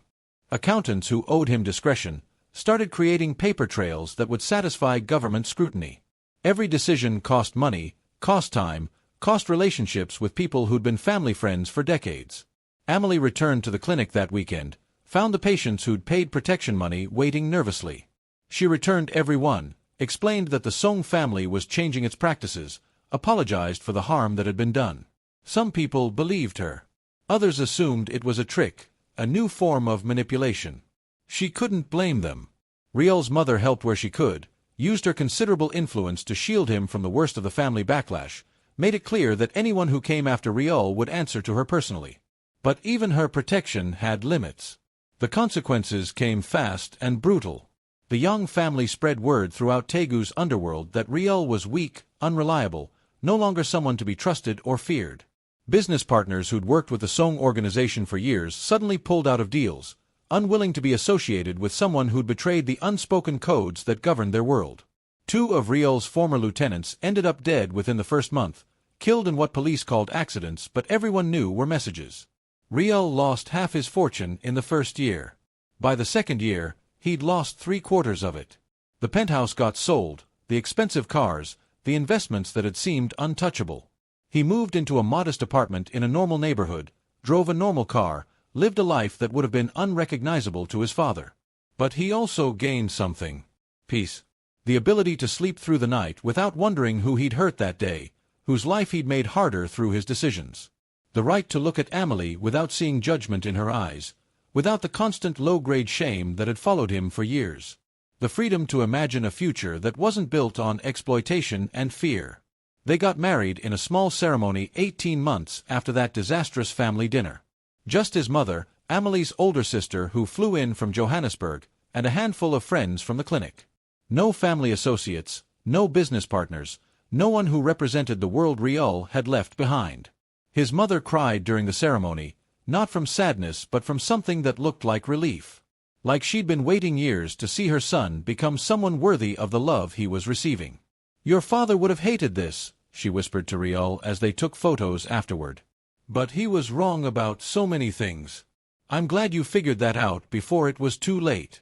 accountants who owed him discretion, started creating paper trails that would satisfy government scrutiny. Every decision cost money, cost time, cost relationships with people who'd been family friends for decades. Amahle returned to the clinic that weekend, found the patients who'd paid protection money waiting nervously. She returned every one, explained that the Song family was changing its practices, apologized for the harm that had been done. Some people believed her. Others assumed it was a trick, a new form of manipulation. She couldn't blame them. Ryul's mother helped where she could, used her considerable influence to shield him from the worst of the family backlash, made it clear that anyone who came after Ryul would answer to her personally. But even her protection had limits. The consequences came fast and brutal. The young family spread word throughout Daegu's underworld that Ryul was weak, unreliable, no longer someone to be trusted or feared. Business partners who'd worked with the Song organization for years suddenly pulled out of deals, unwilling to be associated with someone who'd betrayed the unspoken codes that governed their world. 2 of Ryul's former lieutenants ended up dead within the first month, killed in what police called accidents but everyone knew were messages. Ryul lost half his fortune in the first year. By the second year, he'd lost 3/4 of it. The penthouse got sold, the expensive cars, the investments that had seemed untouchable. He moved into a modest apartment in a normal neighborhood, drove a normal car, lived a life that would have been unrecognizable to his father. But he also gained something. Peace. The ability to sleep through the night without wondering who he'd hurt that day, whose life he'd made harder through his decisions. The right to look at Amahle without seeing judgment in her eyes, without the constant low-grade shame that had followed him for years. The freedom to imagine a future that wasn't built on exploitation and fear. They got married in a small ceremony 18 months after that disastrous family dinner. Just his mother, Amahle's older sister who flew in from Johannesburg, and a handful of friends from the clinic. No family associates, no business partners, no one who represented the world Ryul had left behind. His mother cried during the ceremony, not from sadness but from something that looked like relief. Like she'd been waiting years to see her son become someone worthy of the love he was receiving. "Your father would have hated this," she whispered to Ryul as they took photos afterward. "But he was wrong about so many things. I'm glad you figured that out before it was too late."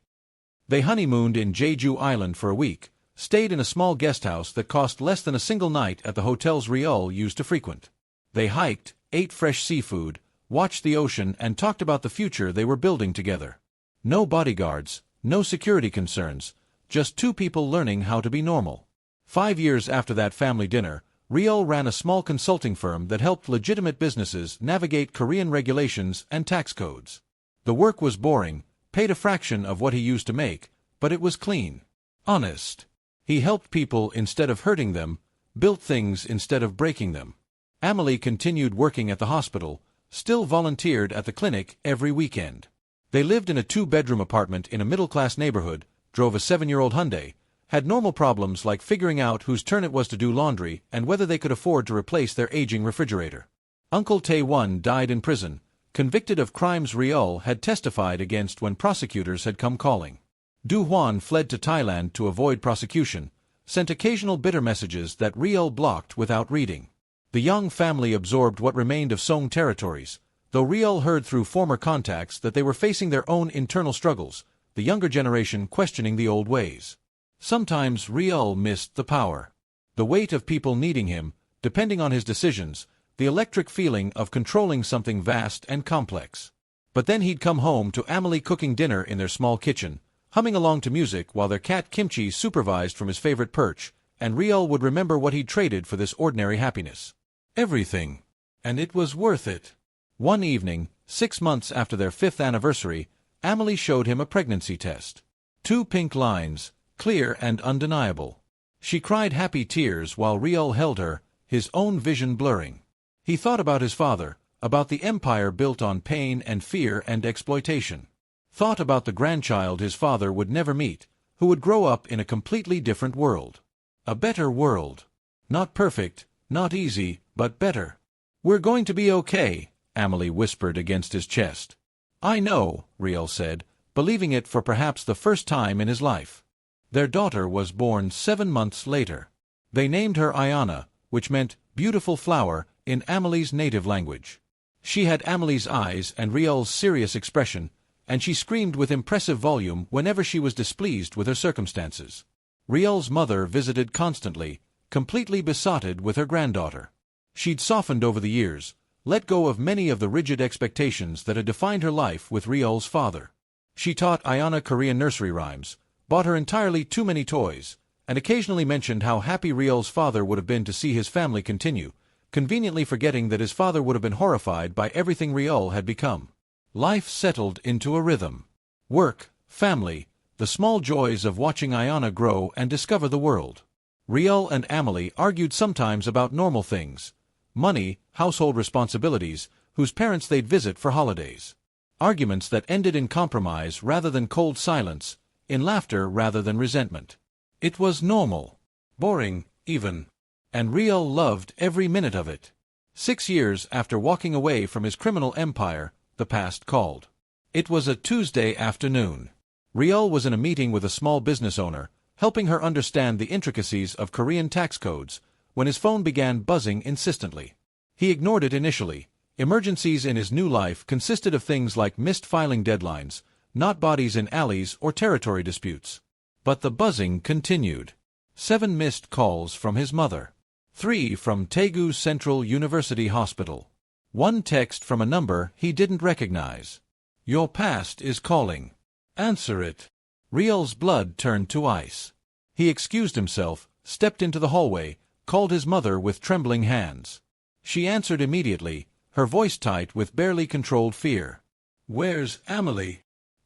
They honeymooned in Jeju Island for a week, stayed in a small guesthouse that cost less than a single night at the hotels Ryul used to frequent. They hiked, ate fresh seafood, watched the ocean and talked about the future they were building together. No bodyguards, no security concerns, just two people learning how to be normal. 5 years after that family dinner, Ryul ran a small consulting firm that helped legitimate businesses navigate Korean regulations and tax codes. The work was boring, paid a fraction of what he used to make, but it was clean. Honest. He helped people instead of hurting them, built things instead of breaking them. Amahle continued working at the hospital, still volunteered at the clinic every weekend. They lived in a 2-bedroom apartment in a middle-class neighborhood, drove a 7-year-old Hyundai, had normal problems like figuring out whose turn it was to do laundry and whether they could afford to replace their aging refrigerator. Uncle Tae-won died in prison, convicted of crimes Ryul had testified against when prosecutors had come calling. Do-hwan fled to Thailand to avoid prosecution, sent occasional bitter messages that Ryul blocked without reading. The young family absorbed what remained of Song territories, though Ryul heard through former contacts that they were facing their own internal struggles, the younger generation questioning the old ways. Sometimes Ryul missed the power. The weight of people needing him, depending on his decisions, the electric feeling of controlling something vast and complex. But then he'd come home to Amahle cooking dinner in their small kitchen, humming along to music while their cat Kimchi supervised from his favorite perch, and Ryul would remember what he'd traded for this ordinary happiness. Everything. And it was worth it. One evening, 6 months after their 5th anniversary, Amahle showed him a pregnancy test. 2 pink lines, clear and undeniable. She cried happy tears while Ryul held her, his own vision blurring. He thought about his father, about the empire built on pain and fear and exploitation. Thought about the grandchild his father would never meet, who would grow up in a completely different world. A better world. Not perfect, not easy, but better. "We're going to be okay," Amahle whispered against his chest. "I know," Ryul said, believing it for perhaps the first time in his life. Their daughter was born 7 months later. They named her Ayana, which meant beautiful flower in Amahle's native language. She had Amahle's eyes and Ryul's serious expression, and she screamed with impressive volume whenever she was displeased with her circumstances. Ryul's mother visited constantly, completely besotted with her granddaughter. She'd softened over the years, let go of many of the rigid expectations that had defined her life with Ryul's father. She taught Ayana Korean nursery rhymes, bought her entirely too many toys, and occasionally mentioned how happy Ryul's father would have been to see his family continue, conveniently forgetting that his father would have been horrified by everything Ryul had become. Life settled into a rhythm. Work, family, the small joys of watching Ayana grow and discover the world. Ryul and Amahle argued sometimes about normal things, money, household responsibilities, whose parents they'd visit for holidays. Arguments that ended in compromise rather than cold silence, in laughter rather than resentment. It was normal. Boring, even. And Ryul loved every minute of it. 6 years after walking away from his criminal empire, the past called. It was a Tuesday afternoon. Ryul was in a meeting with a small business owner, helping her understand the intricacies of Korean tax codes, when his phone began buzzing insistently. He ignored it initially. Emergencies in his new life consisted of things like missed filing deadlines, not bodies in alleys or territory disputes. But the buzzing continued. 7 missed calls from his mother. 3 from Daegu Central University Hospital. 1 text from a number he didn't recognize. "Your past is calling. Answer it." Ryul's blood turned to ice. He excused himself, stepped into the hallway, called his mother with trembling hands. She answered immediately, her voice tight with barely controlled fear. "Where's Amahle?"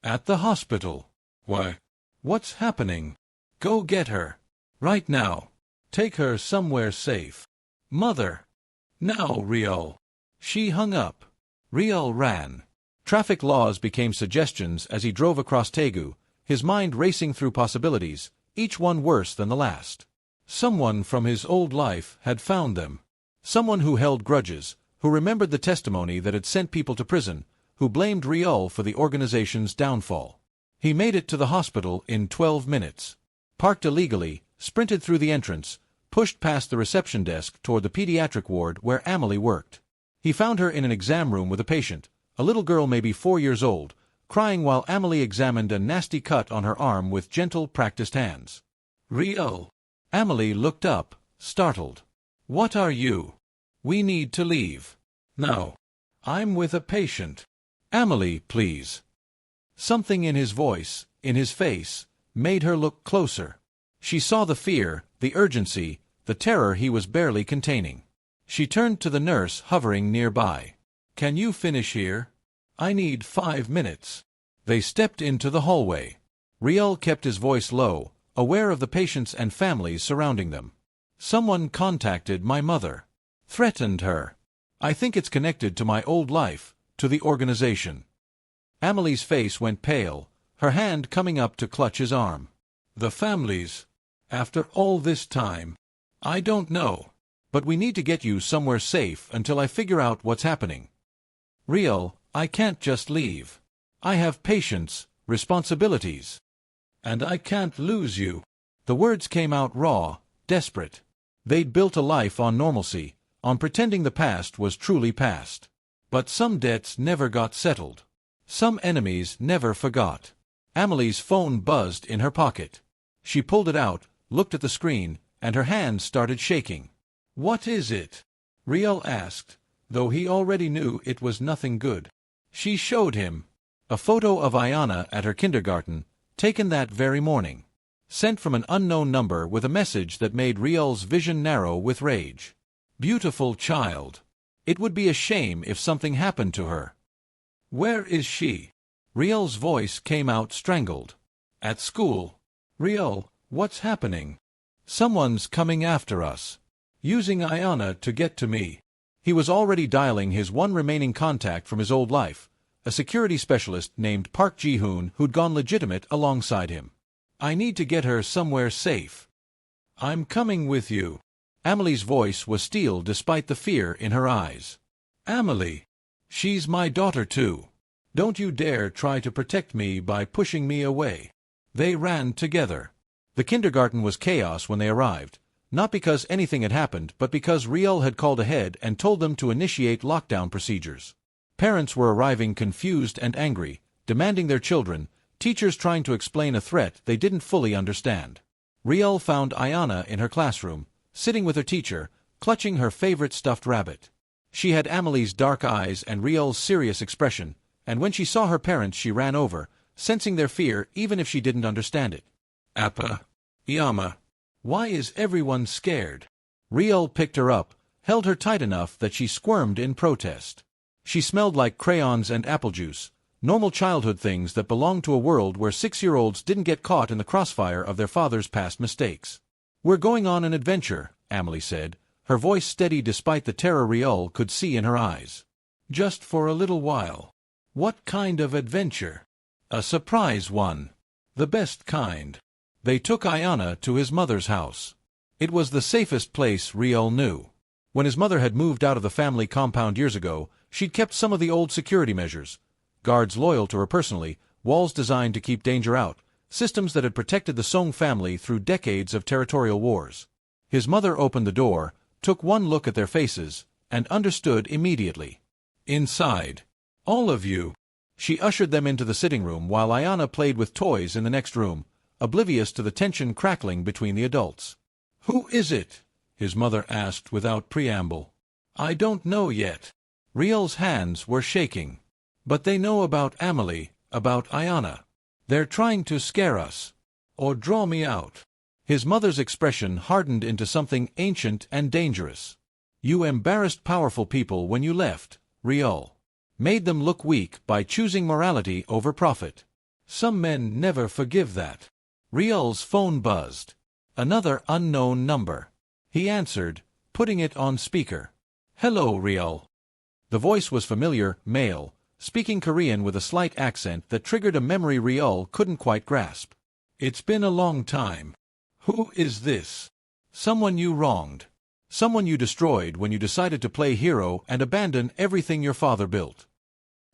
"At the hospital." "Why? What's happening?" "Go get her. Right now. Take her somewhere safe." "Mother." "Now, Ryul." She hung up. Ryul ran. Traffic laws became suggestions as he drove across Daegu, his mind racing through possibilities, each one worse than the last. Someone from his old life had found them. Someone who held grudges, who remembered the testimony that had sent people to prison, who blamed Ryul for the organization's downfall. He made it to the hospital in 12 minutes. Parked illegally, sprinted through the entrance, pushed past the reception desk toward the pediatric ward where Amahle worked. He found her in an exam room with a patient, a little girl maybe 4 years old, crying while Amahle examined a nasty cut on her arm with gentle, practiced hands. Ryul. Amahle looked up, startled. What are you? We need to leave. No. I'm with a patient. Amahle, please. Something in his voice, in his face, made her look closer. She saw the fear, the urgency, the terror he was barely containing. She turned to the nurse hovering nearby. Can you finish here? I need 5 minutes. They stepped into the hallway. Ryul kept his voice low, aware of the patients and families surrounding them. Someone contacted my mother. Threatened her. I think it's connected to my old life, to the organization. Amahleh's face went pale, her hand coming up to clutch his arm. The families. After all this time. I don't know. But we need to get you somewhere safe until I figure out what's happening. Ryul, I can't just leave. I have patients, responsibilities. And I can't lose you. The words came out raw, desperate. They'd built a life on normalcy, on pretending the past was truly past. But some debts never got settled. Some enemies never forgot. Amelie's phone buzzed in her pocket. She pulled it out, looked at the screen, and her hands started shaking. What is it? Ryul asked, though he already knew it was nothing good. She showed him a photo of Ayana at her kindergarten, taken that very morning. Sent from an unknown number with a message that made Ryul's vision narrow with rage. Beautiful child. It would be a shame if something happened to her. Where is she? Ryul's voice came out strangled. At school. Ryul, what's happening? Someone's coming after us. Using Ayana to get to me. He was already dialing his one remaining contact from his old life, a security specialist named Park Ji-hoon who'd gone legitimate alongside him. I need to get her somewhere safe. I'm coming with you. Amelie's voice was steel despite the fear in her eyes. Amahle. She's my daughter too. Don't you dare try to protect me by pushing me away. They ran together. The kindergarten was chaos when they arrived, not because anything had happened but because Ryul had called ahead and told them to initiate lockdown procedures. Parents were arriving confused and angry, demanding their children, teachers trying to explain a threat they didn't fully understand. Ryul found Ayana in her classroom, sitting with her teacher, clutching her favorite stuffed rabbit. She had Amelie's dark eyes and Ryul's serious expression, and when she saw her parents she ran over, sensing their fear even if she didn't understand it. Appa. Yama. Why is everyone scared? Ryul picked her up, held her tight enough that she squirmed in protest. She smelled like crayons and apple juice, normal childhood things that belonged to a world where 6-year-olds didn't get caught in the crossfire of their father's past mistakes. We're going on an adventure, Amahle said, her voice steady despite the terror Ryul could see in her eyes. Just for a little while. What kind of adventure? A surprise one. The best kind. They took Ayana to his mother's house. It was the safest place Ryul knew. When his mother had moved out of the family compound years ago, she'd kept some of the old security measures. Guards loyal to her personally, walls designed to keep danger out, systems that had protected the Song family through decades of territorial wars. His mother opened the door, took one look at their faces, and understood immediately. Inside. All of you. She ushered them into the sitting room while Ayana played with toys in the next room, oblivious to the tension crackling between the adults. Who is it? His mother asked without preamble. I don't know yet. Ryul's hands were shaking. But they know about Amahle, about Ayana. They're trying to scare us. Or draw me out. His mother's expression hardened into something ancient and dangerous. You embarrassed powerful people when you left, Ryul. Made them look weak by choosing morality over profit. Some men never forgive that. Ryul's phone buzzed. Another unknown number. He answered, putting it on speaker. Hello, Ryul. The voice was familiar, male, speaking Korean with a slight accent that triggered a memory Ryul couldn't quite grasp. It's been a long time. Who is this? Someone you wronged. Someone you destroyed when you decided to play hero and abandon everything your father built.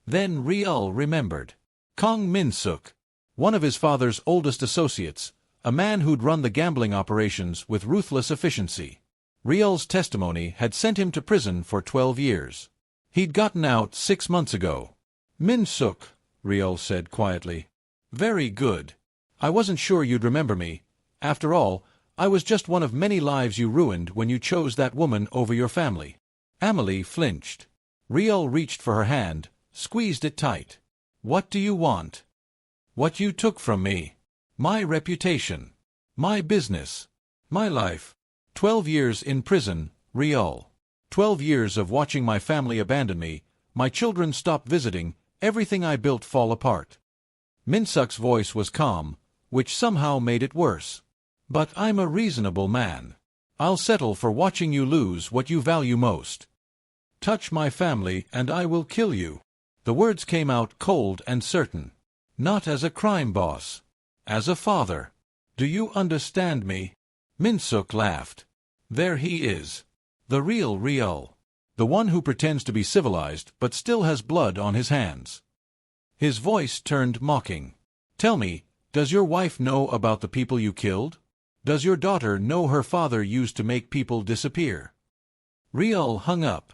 Then Ryul remembered. Kang Min-suk, one of his father's oldest associates, a man who'd run the gambling operations with ruthless efficiency. Ryul's testimony had sent him to prison for 12 years. He'd gotten out 6 months ago. Min-suk, Ryul said quietly. Very good. I wasn't sure you'd remember me. After all, I was just one of many lives you ruined when you chose that woman over your family. Amahle flinched. Ryul reached for her hand, squeezed it tight. What do you want? What you took from me. My reputation. My business. My life. 12 years in prison, Ryul. 12 years of watching my family abandon me, my children stop visiting, everything I built fall apart. Min-suk's voice was calm, which somehow made it worse. But I'm a reasonable man. I'll settle for watching you lose what you value most. Touch my family and I will kill you. The words came out cold and certain. Not as a crime boss. As a father. Do you understand me? Min-suk laughed. There he is. The real Ryul. The one who pretends to be civilized but still has blood on his hands. His voice turned mocking. Tell me, does your wife know about the people you killed? Does your daughter know her father used to make people disappear? Ryul hung up.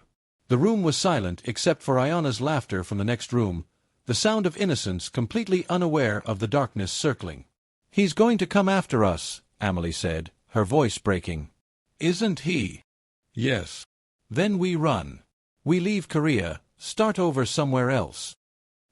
The room was silent except for Ayana's laughter from the next room, the sound of innocence completely unaware of the darkness circling. He's going to come after us, Amahle said, her voice breaking. Isn't he? Yes. Then we run. We leave Korea, start over somewhere else.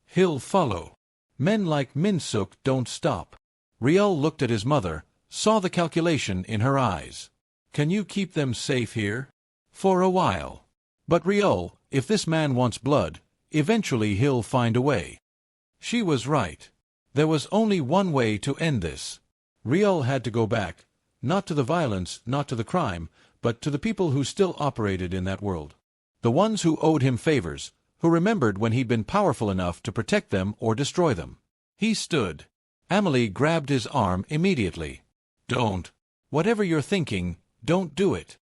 He'll follow. Men like Min-suk don't stop. Ryul looked at his mother, saw the calculation in her eyes. Can you keep them safe here? For a while. But Ryul, if this man wants blood, eventually he'll find a way. She was right. There was only one way to end this. Ryul had to go back, not to the violence, not to the crime, but to the people who still operated in that world. The ones who owed him favors, who remembered when he'd been powerful enough to protect them or destroy them. He stood. Amahle grabbed his arm immediately. Don't. Whatever you're thinking, don't do it.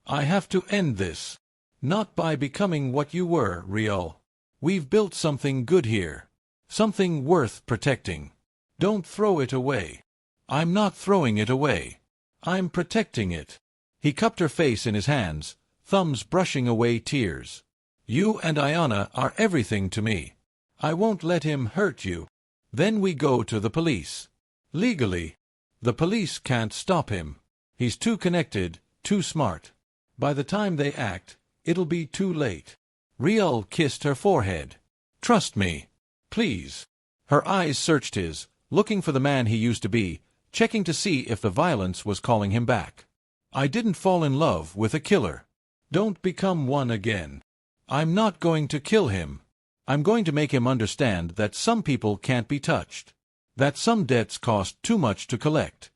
I have to end this. Not by becoming what you were, Ryul. We've built something good here. Something worth protecting. Don't throw it away. I'm not throwing it away. I'm protecting it. He cupped her face in his hands, thumbs brushing away tears. You and Ayana are everything to me. I won't let him hurt you. Then we go to the police. Legally. The police can't stop him. He's too connected, too smart. By the time they act, it'll be too late. Ryul kissed her forehead. Trust me. Please. Her eyes searched his, looking for the man he used to be, checking to see if the violence was calling him back. I didn't fall in love with a killer. Don't become one again. I'm not going to kill him. I'm going to make him understand that some people can't be touched. That some debts cost too much to collect.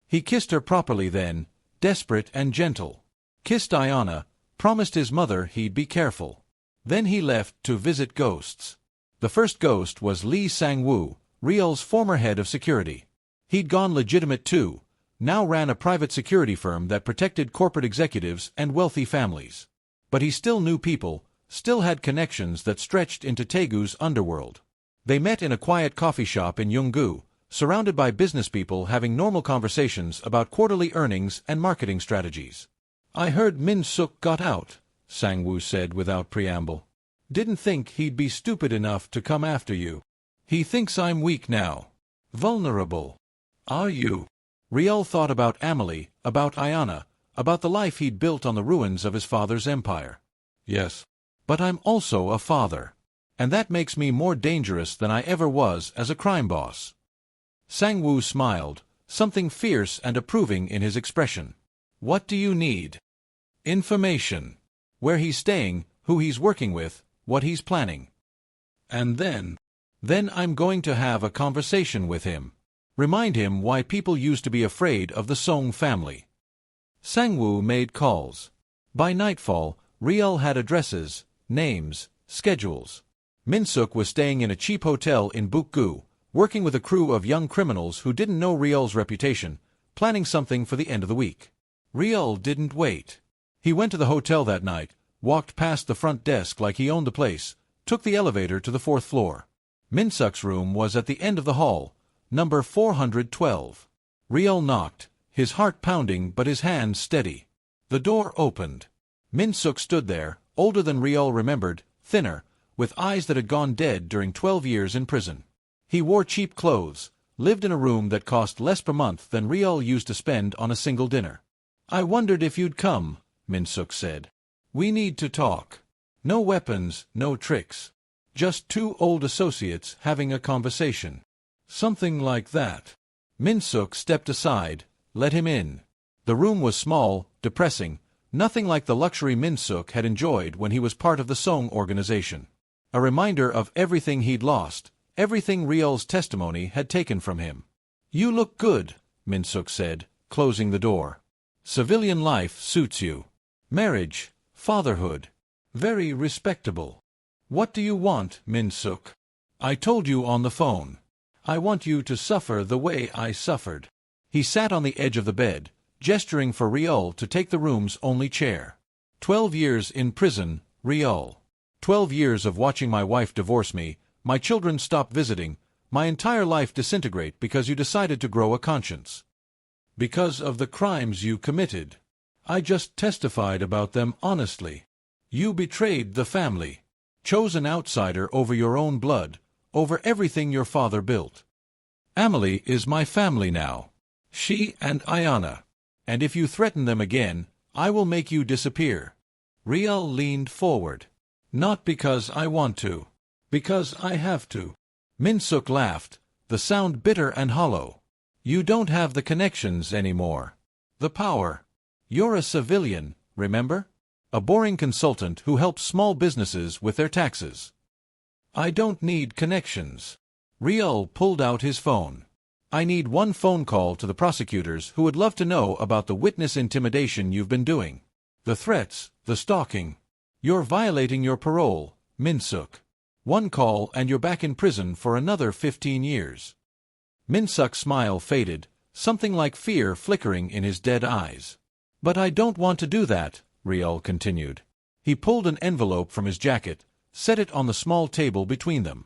He kissed her properly then, desperate and gentle. Kissed Ayana, promised his mother he'd be careful. Then he left to visit ghosts. The first ghost was Lee Sang-woo, Ryul's former head of security. He'd gone legitimate too, now ran a private security firm that protected corporate executives and wealthy families. But he still knew people, still had connections that stretched into Daegu's underworld. They met in a quiet coffee shop in Yonggu, surrounded by business people having normal conversations about quarterly earnings and marketing strategies. I heard Min-suk got out, Sang-woo said without preamble. Didn't think he'd be stupid enough to come after you. He thinks I'm weak now. Vulnerable. Are you? Ryul thought about Amahle, about Ayana, about the life he'd built on the ruins of his father's empire. Yes. But I'm also a father. And that makes me more dangerous than I ever was as a crime boss. Sang-woo smiled, something fierce and approving in his expression. What do you need? Information. Where he's staying, who he's working with, what he's planning. And then I'm going to have a conversation with him. Remind him why people used to be afraid of the Song family. Sang-woo made calls. By nightfall, Ryul had addresses, names, schedules. Min-suk was staying in a cheap hotel in Bukgu, working with a crew of young criminals who didn't know Ryul's reputation, planning something for the end of the week. Ryul didn't wait. He went to the hotel that night, walked past the front desk like he owned the place, took the elevator to the 4th floor. Min-suk's room was at the end of the hall, number 412. Ryul knocked, his heart pounding but his hands steady. The door opened. Min-suk stood there, older than Ryul remembered, thinner, with eyes that had gone dead during 12 years in prison. He wore cheap clothes, lived in a room that cost less per month than Ryul used to spend on a single dinner. "I wondered if you'd come," Min-suk said. "We need to talk. No weapons, no tricks. Just two old associates having a conversation." "Something like that." Min-suk stepped aside, let him in. The room was small, depressing, nothing like the luxury Min-suk had enjoyed when he was part of the Song organization. A reminder of everything he'd lost, everything Ryul's testimony had taken from him. "You look good," Min-suk said, closing the door. "Civilian life suits you. Marriage, fatherhood. Very respectable. What do you want, Min-suk?" "I told you on the phone. I want you to suffer the way I suffered." He sat on the edge of the bed, gesturing for Ryul to take the room's only chair. 12 years in prison, Ryul. 12 years of watching my wife divorce me, my children stop visiting, my entire life disintegrate because you decided to grow a conscience. Because of the crimes you committed. I just testified about them honestly. You betrayed the family. Chose an outsider over your own blood, over everything your father built. Amahle is my family now. She and Ayana. And if you threaten them again, I will make you disappear. Ryul leaned forward. Not because I want to. Because I have to. Min-suk laughed, the sound bitter and hollow. You don't have the connections anymore. The power. You're a civilian, remember? A boring consultant who helps small businesses with their taxes. I don't need connections. Ryul pulled out his phone. I need one phone call to the prosecutors who would love to know about the witness intimidation you've been doing. The threats, the stalking. You're violating your parole, Min-suk. One call and you're back in prison for another 15 years. Min-suk's smile faded, something like fear flickering in his dead eyes. But I don't want to do that, Ryul continued. He pulled an envelope from his jacket, set it on the small table between them.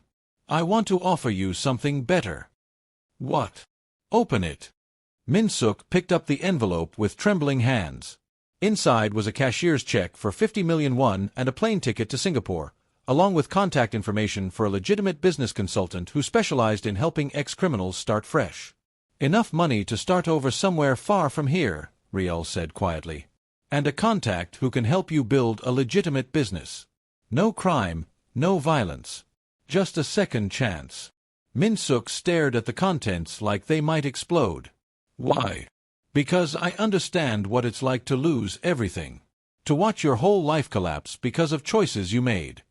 I want to offer you something better. What? Open it. Min-suk picked up the envelope with trembling hands. Inside was a cashier's check for 50 million won and a plane ticket to Singapore, along with contact information for a legitimate business consultant who specialized in helping ex-criminals start fresh. Enough money to start over somewhere far from here, Ryul said quietly. And a contact who can help you build a legitimate business. No crime, no violence. Just a second chance. Min-suk stared at the contents like they might explode. Why? Because I understand what it's like to lose everything. To watch your whole life collapse because of choices you made.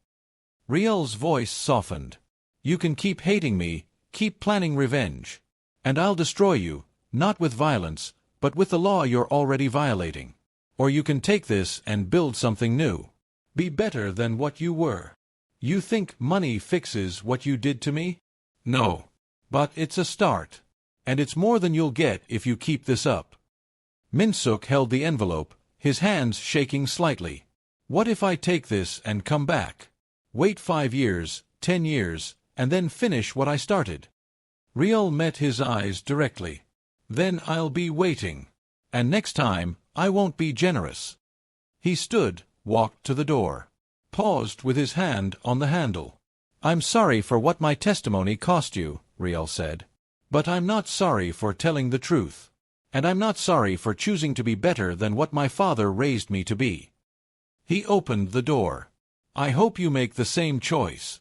Ryul's voice softened. You can keep hating me, keep planning revenge. And I'll destroy you, not with violence, but with the law you're already violating. Or you can take this and build something new. Be better than what you were. You think money fixes what you did to me? No. But it's a start. And it's more than you'll get if you keep this up. Min-suk held the envelope, his hands shaking slightly. What if I take this and come back? Wait 5 years, 10 years, and then finish what I started? Ryul met his eyes directly. Then I'll be waiting. And next time, I won't be generous. He stood, walked to the door. Paused with his hand on the handle. I'm sorry for what my testimony cost you, Ryul said. But I'm not sorry for telling the truth. And I'm not sorry for choosing to be better than what my father raised me to be. He opened the door. I hope you make the same choice.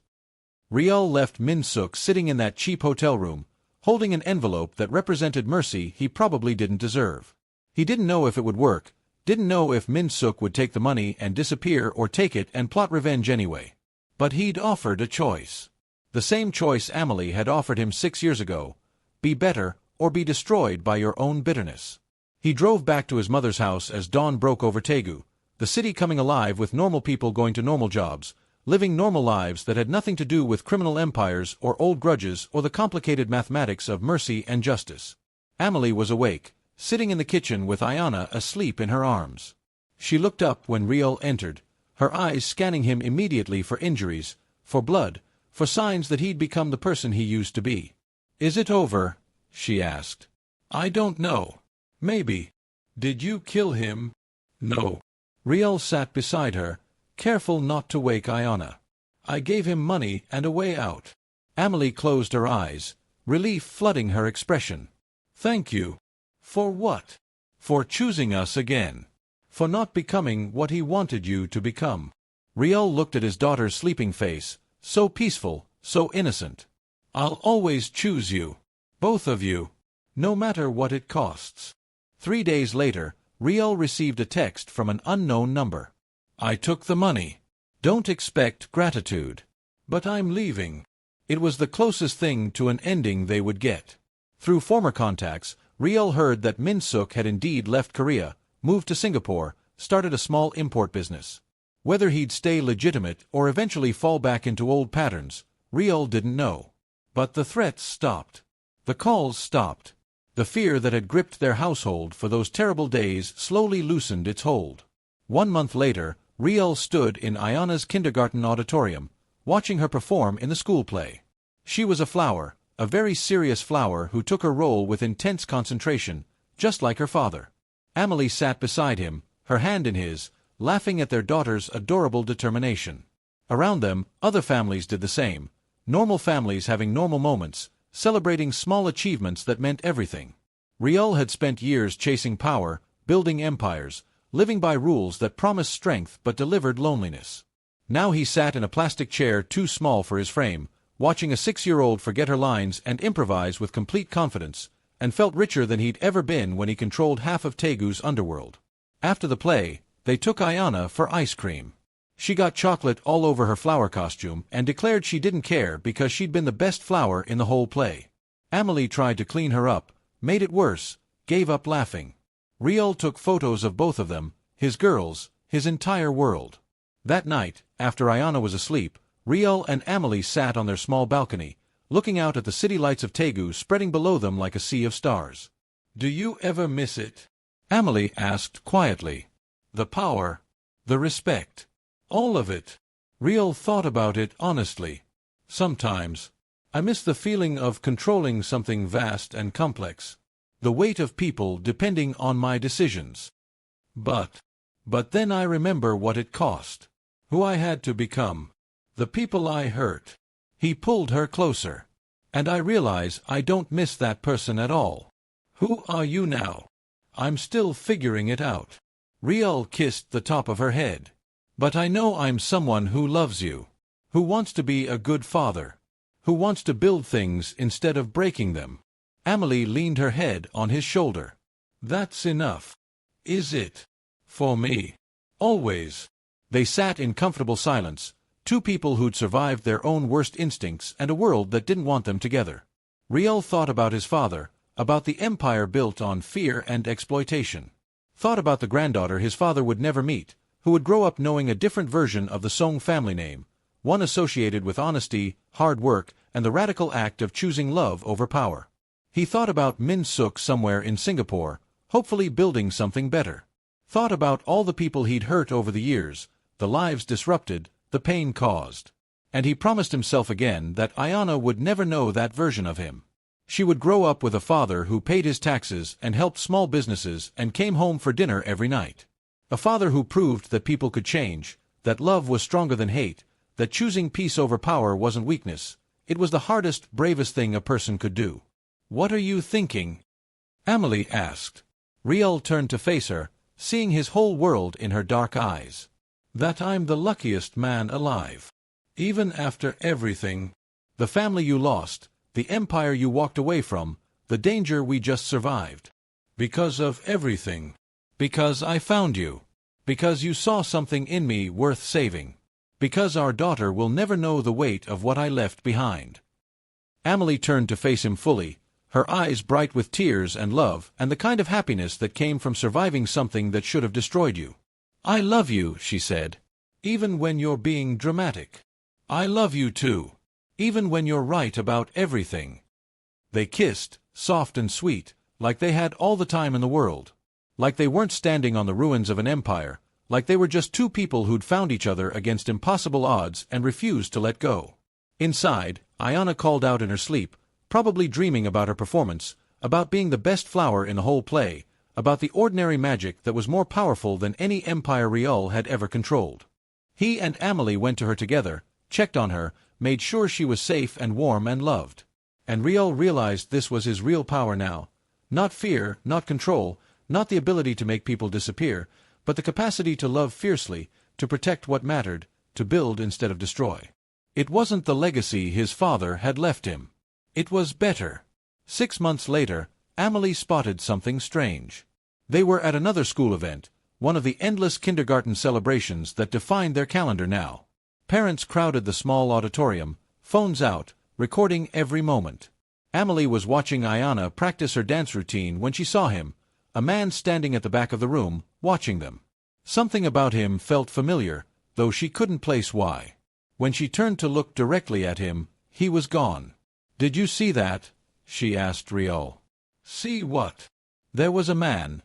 Ryul left Min-suk sitting in that cheap hotel room, holding an envelope that represented mercy he probably didn't deserve. He didn't know if it would work, didn't know if Min-suk would take the money and disappear or take it and plot revenge anyway. But he'd offered a choice. The same choice Amahle had offered him 6 years ago. Be better, or be destroyed by your own bitterness. He drove back to his mother's house as dawn broke over Daegu, the city coming alive with normal people going to normal jobs, living normal lives that had nothing to do with criminal empires or old grudges or the complicated mathematics of mercy and justice. Amahle was awake, sitting in the kitchen with Ayana asleep in her arms. She looked up when Ryul entered, her eyes scanning him immediately for injuries, for blood, for signs that he'd become the person he used to be. "Is it over?" she asked. "I don't know. Maybe. Did you kill him?" "No." Ryul sat beside her, careful not to wake Ayana. "I gave him money and a way out." Amahle closed her eyes, relief flooding her expression. "Thank you." "For what?" "For choosing us again. For not becoming what he wanted you to become." Ryul looked at his daughter's sleeping face, so peaceful, so innocent. "I'll always choose you. Both of you. No matter what it costs." 3 days later, Ryul received a text from an unknown number. "I took the money. Don't expect gratitude. But I'm leaving." It was the closest thing to an ending they would get. Through former contacts, Ryul heard that Min-suk had indeed left Korea, moved to Singapore, started a small import business. Whether he'd stay legitimate or eventually fall back into old patterns, Ryul didn't know. But the threats stopped. The calls stopped. The fear that had gripped their household for those terrible days slowly loosened its hold. 1 month later, Ryul stood in Ayana's kindergarten auditorium, watching her perform in the school play. She was a flower, a very serious flower who took her role with intense concentration, just like her father. Amahle sat beside him, her hand in his, laughing at their daughter's adorable determination. Around them, other families did the same, normal families having normal moments, celebrating small achievements that meant everything. Ryul had spent years chasing power, building empires, living by rules that promised strength but delivered loneliness. Now he sat in a plastic chair too small for his frame, watching a 6-year-old forget her lines and improvise with complete confidence, and felt richer than he'd ever been when he controlled half of Daegu's underworld. After the play, they took Ayana for ice cream. She got chocolate all over her flower costume and declared she didn't care because she'd been the best flower in the whole play. Amahle tried to clean her up, made it worse, gave up laughing. Ryul took photos of both of them, his girls, his entire world. That night, after Ayana was asleep, Ryul and Amahle sat on their small balcony, looking out at the city lights of Daegu spreading below them like a sea of stars. "Do you ever miss it?" Amahle asked quietly. "The power, the respect, all of it." Ryul thought about it honestly. "Sometimes. I miss the feeling of controlling something vast and complex. The weight of people depending on my decisions. But then I remember what it cost. Who I had to become. The people I hurt." He pulled her closer. "And I realize I don't miss that person at all." "Who are you now?" "I'm still figuring it out." Ryul kissed the top of her head. "But I know I'm someone who loves you. Who wants to be a good father. Who wants to build things instead of breaking them." Amahle leaned her head on his shoulder. "That's enough." "Is it?" "For me. Always." They sat in comfortable silence, two people who'd survived their own worst instincts and a world that didn't want them together. Ryul thought about his father, about the empire built on fear and exploitation. Thought about the granddaughter his father would never meet, who would grow up knowing a different version of the Song family name, one associated with honesty, hard work, and the radical act of choosing love over power. He thought about Min-suk somewhere in Singapore, hopefully building something better. Thought about all the people he'd hurt over the years, the lives disrupted, the pain caused. And he promised himself again that Ayana would never know that version of him. She would grow up with a father who paid his taxes and helped small businesses and came home for dinner every night. A father who proved that people could change, that love was stronger than hate, that choosing peace over power wasn't weakness. It was the hardest, bravest thing a person could do. "What are you thinking?" Amahle asked. Ryul turned to face her, seeing his whole world in her dark eyes. "That I'm the luckiest man alive. Even after everything. The family you lost, the empire you walked away from, the danger we just survived. Because of everything. Because I found you. Because you saw something in me worth saving. Because our daughter will never know the weight of what I left behind." Amahle turned to face him fully, her eyes bright with tears and love and the kind of happiness that came from surviving something that should have destroyed you. "I love you," she said. "Even when you're being dramatic. I love you too. Even when you're right about everything." They kissed, soft and sweet, like they had all the time in the world. Like they weren't standing on the ruins of an empire, like they were just two people who'd found each other against impossible odds and refused to let go. Inside, Ayana called out in her sleep, probably dreaming about her performance, about being the best flower in the whole play, about the ordinary magic that was more powerful than any empire Ryul had ever controlled. He and Amahle went to her together, checked on her, made sure she was safe and warm and loved. And Ryul realized this was his real power now. Not fear, not control, not the ability to make people disappear, but the capacity to love fiercely, to protect what mattered, to build instead of destroy. It wasn't the legacy his father had left him. It was better. 6 months later, Amahle spotted something strange. They were at another school event, one of the endless kindergarten celebrations that defined their calendar now. Parents crowded the small auditorium, phones out, recording every moment. Amahle was watching Ayana practice her dance routine when she saw him, a man standing at the back of the room, watching them. Something about him felt familiar, though she couldn't place why. When she turned to look directly at him, he was gone. "Did you see that?" she asked Ryul. "See what?" "There was a man."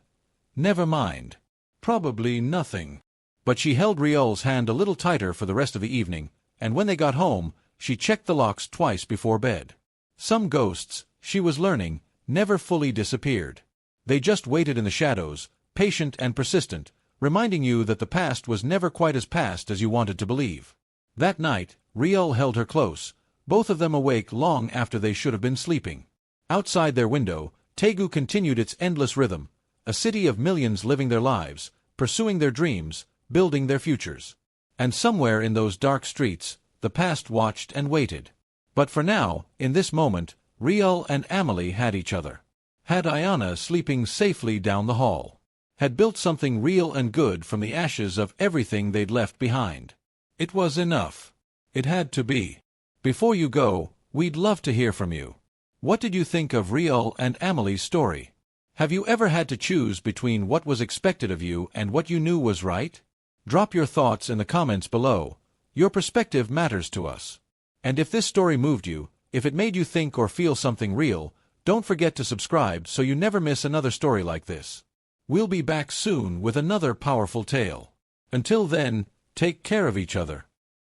"Never mind. Probably nothing." But she held Ryul's hand a little tighter for the rest of the evening, and when they got home, she checked the locks twice before bed. Some ghosts, she was learning, never fully disappeared. They just waited in the shadows, patient and persistent, reminding you that the past was never quite as past as you wanted to believe. That night, Ryul held her close, both of them awake long after they should have been sleeping. Outside their window, Daegu continued its endless rhythm, a city of millions living their lives, pursuing their dreams, building their futures. And somewhere in those dark streets, the past watched and waited. But for now, in this moment, Ryul and Amahle had each other. Had Ayana sleeping safely down the hall. Had built something real and good from the ashes of everything they'd left behind. It was enough. It had to be. Before you go, we'd love to hear from you. What did you think of Ryul and Amahle's story? Have you ever had to choose between what was expected of you and what you knew was right? Drop your thoughts in the comments below. Your perspective matters to us. And if this story moved you, if it made you think or feel something real, don't forget to subscribe so you never miss another story like this. We'll be back soon with another powerful tale. Until then, take care of each other.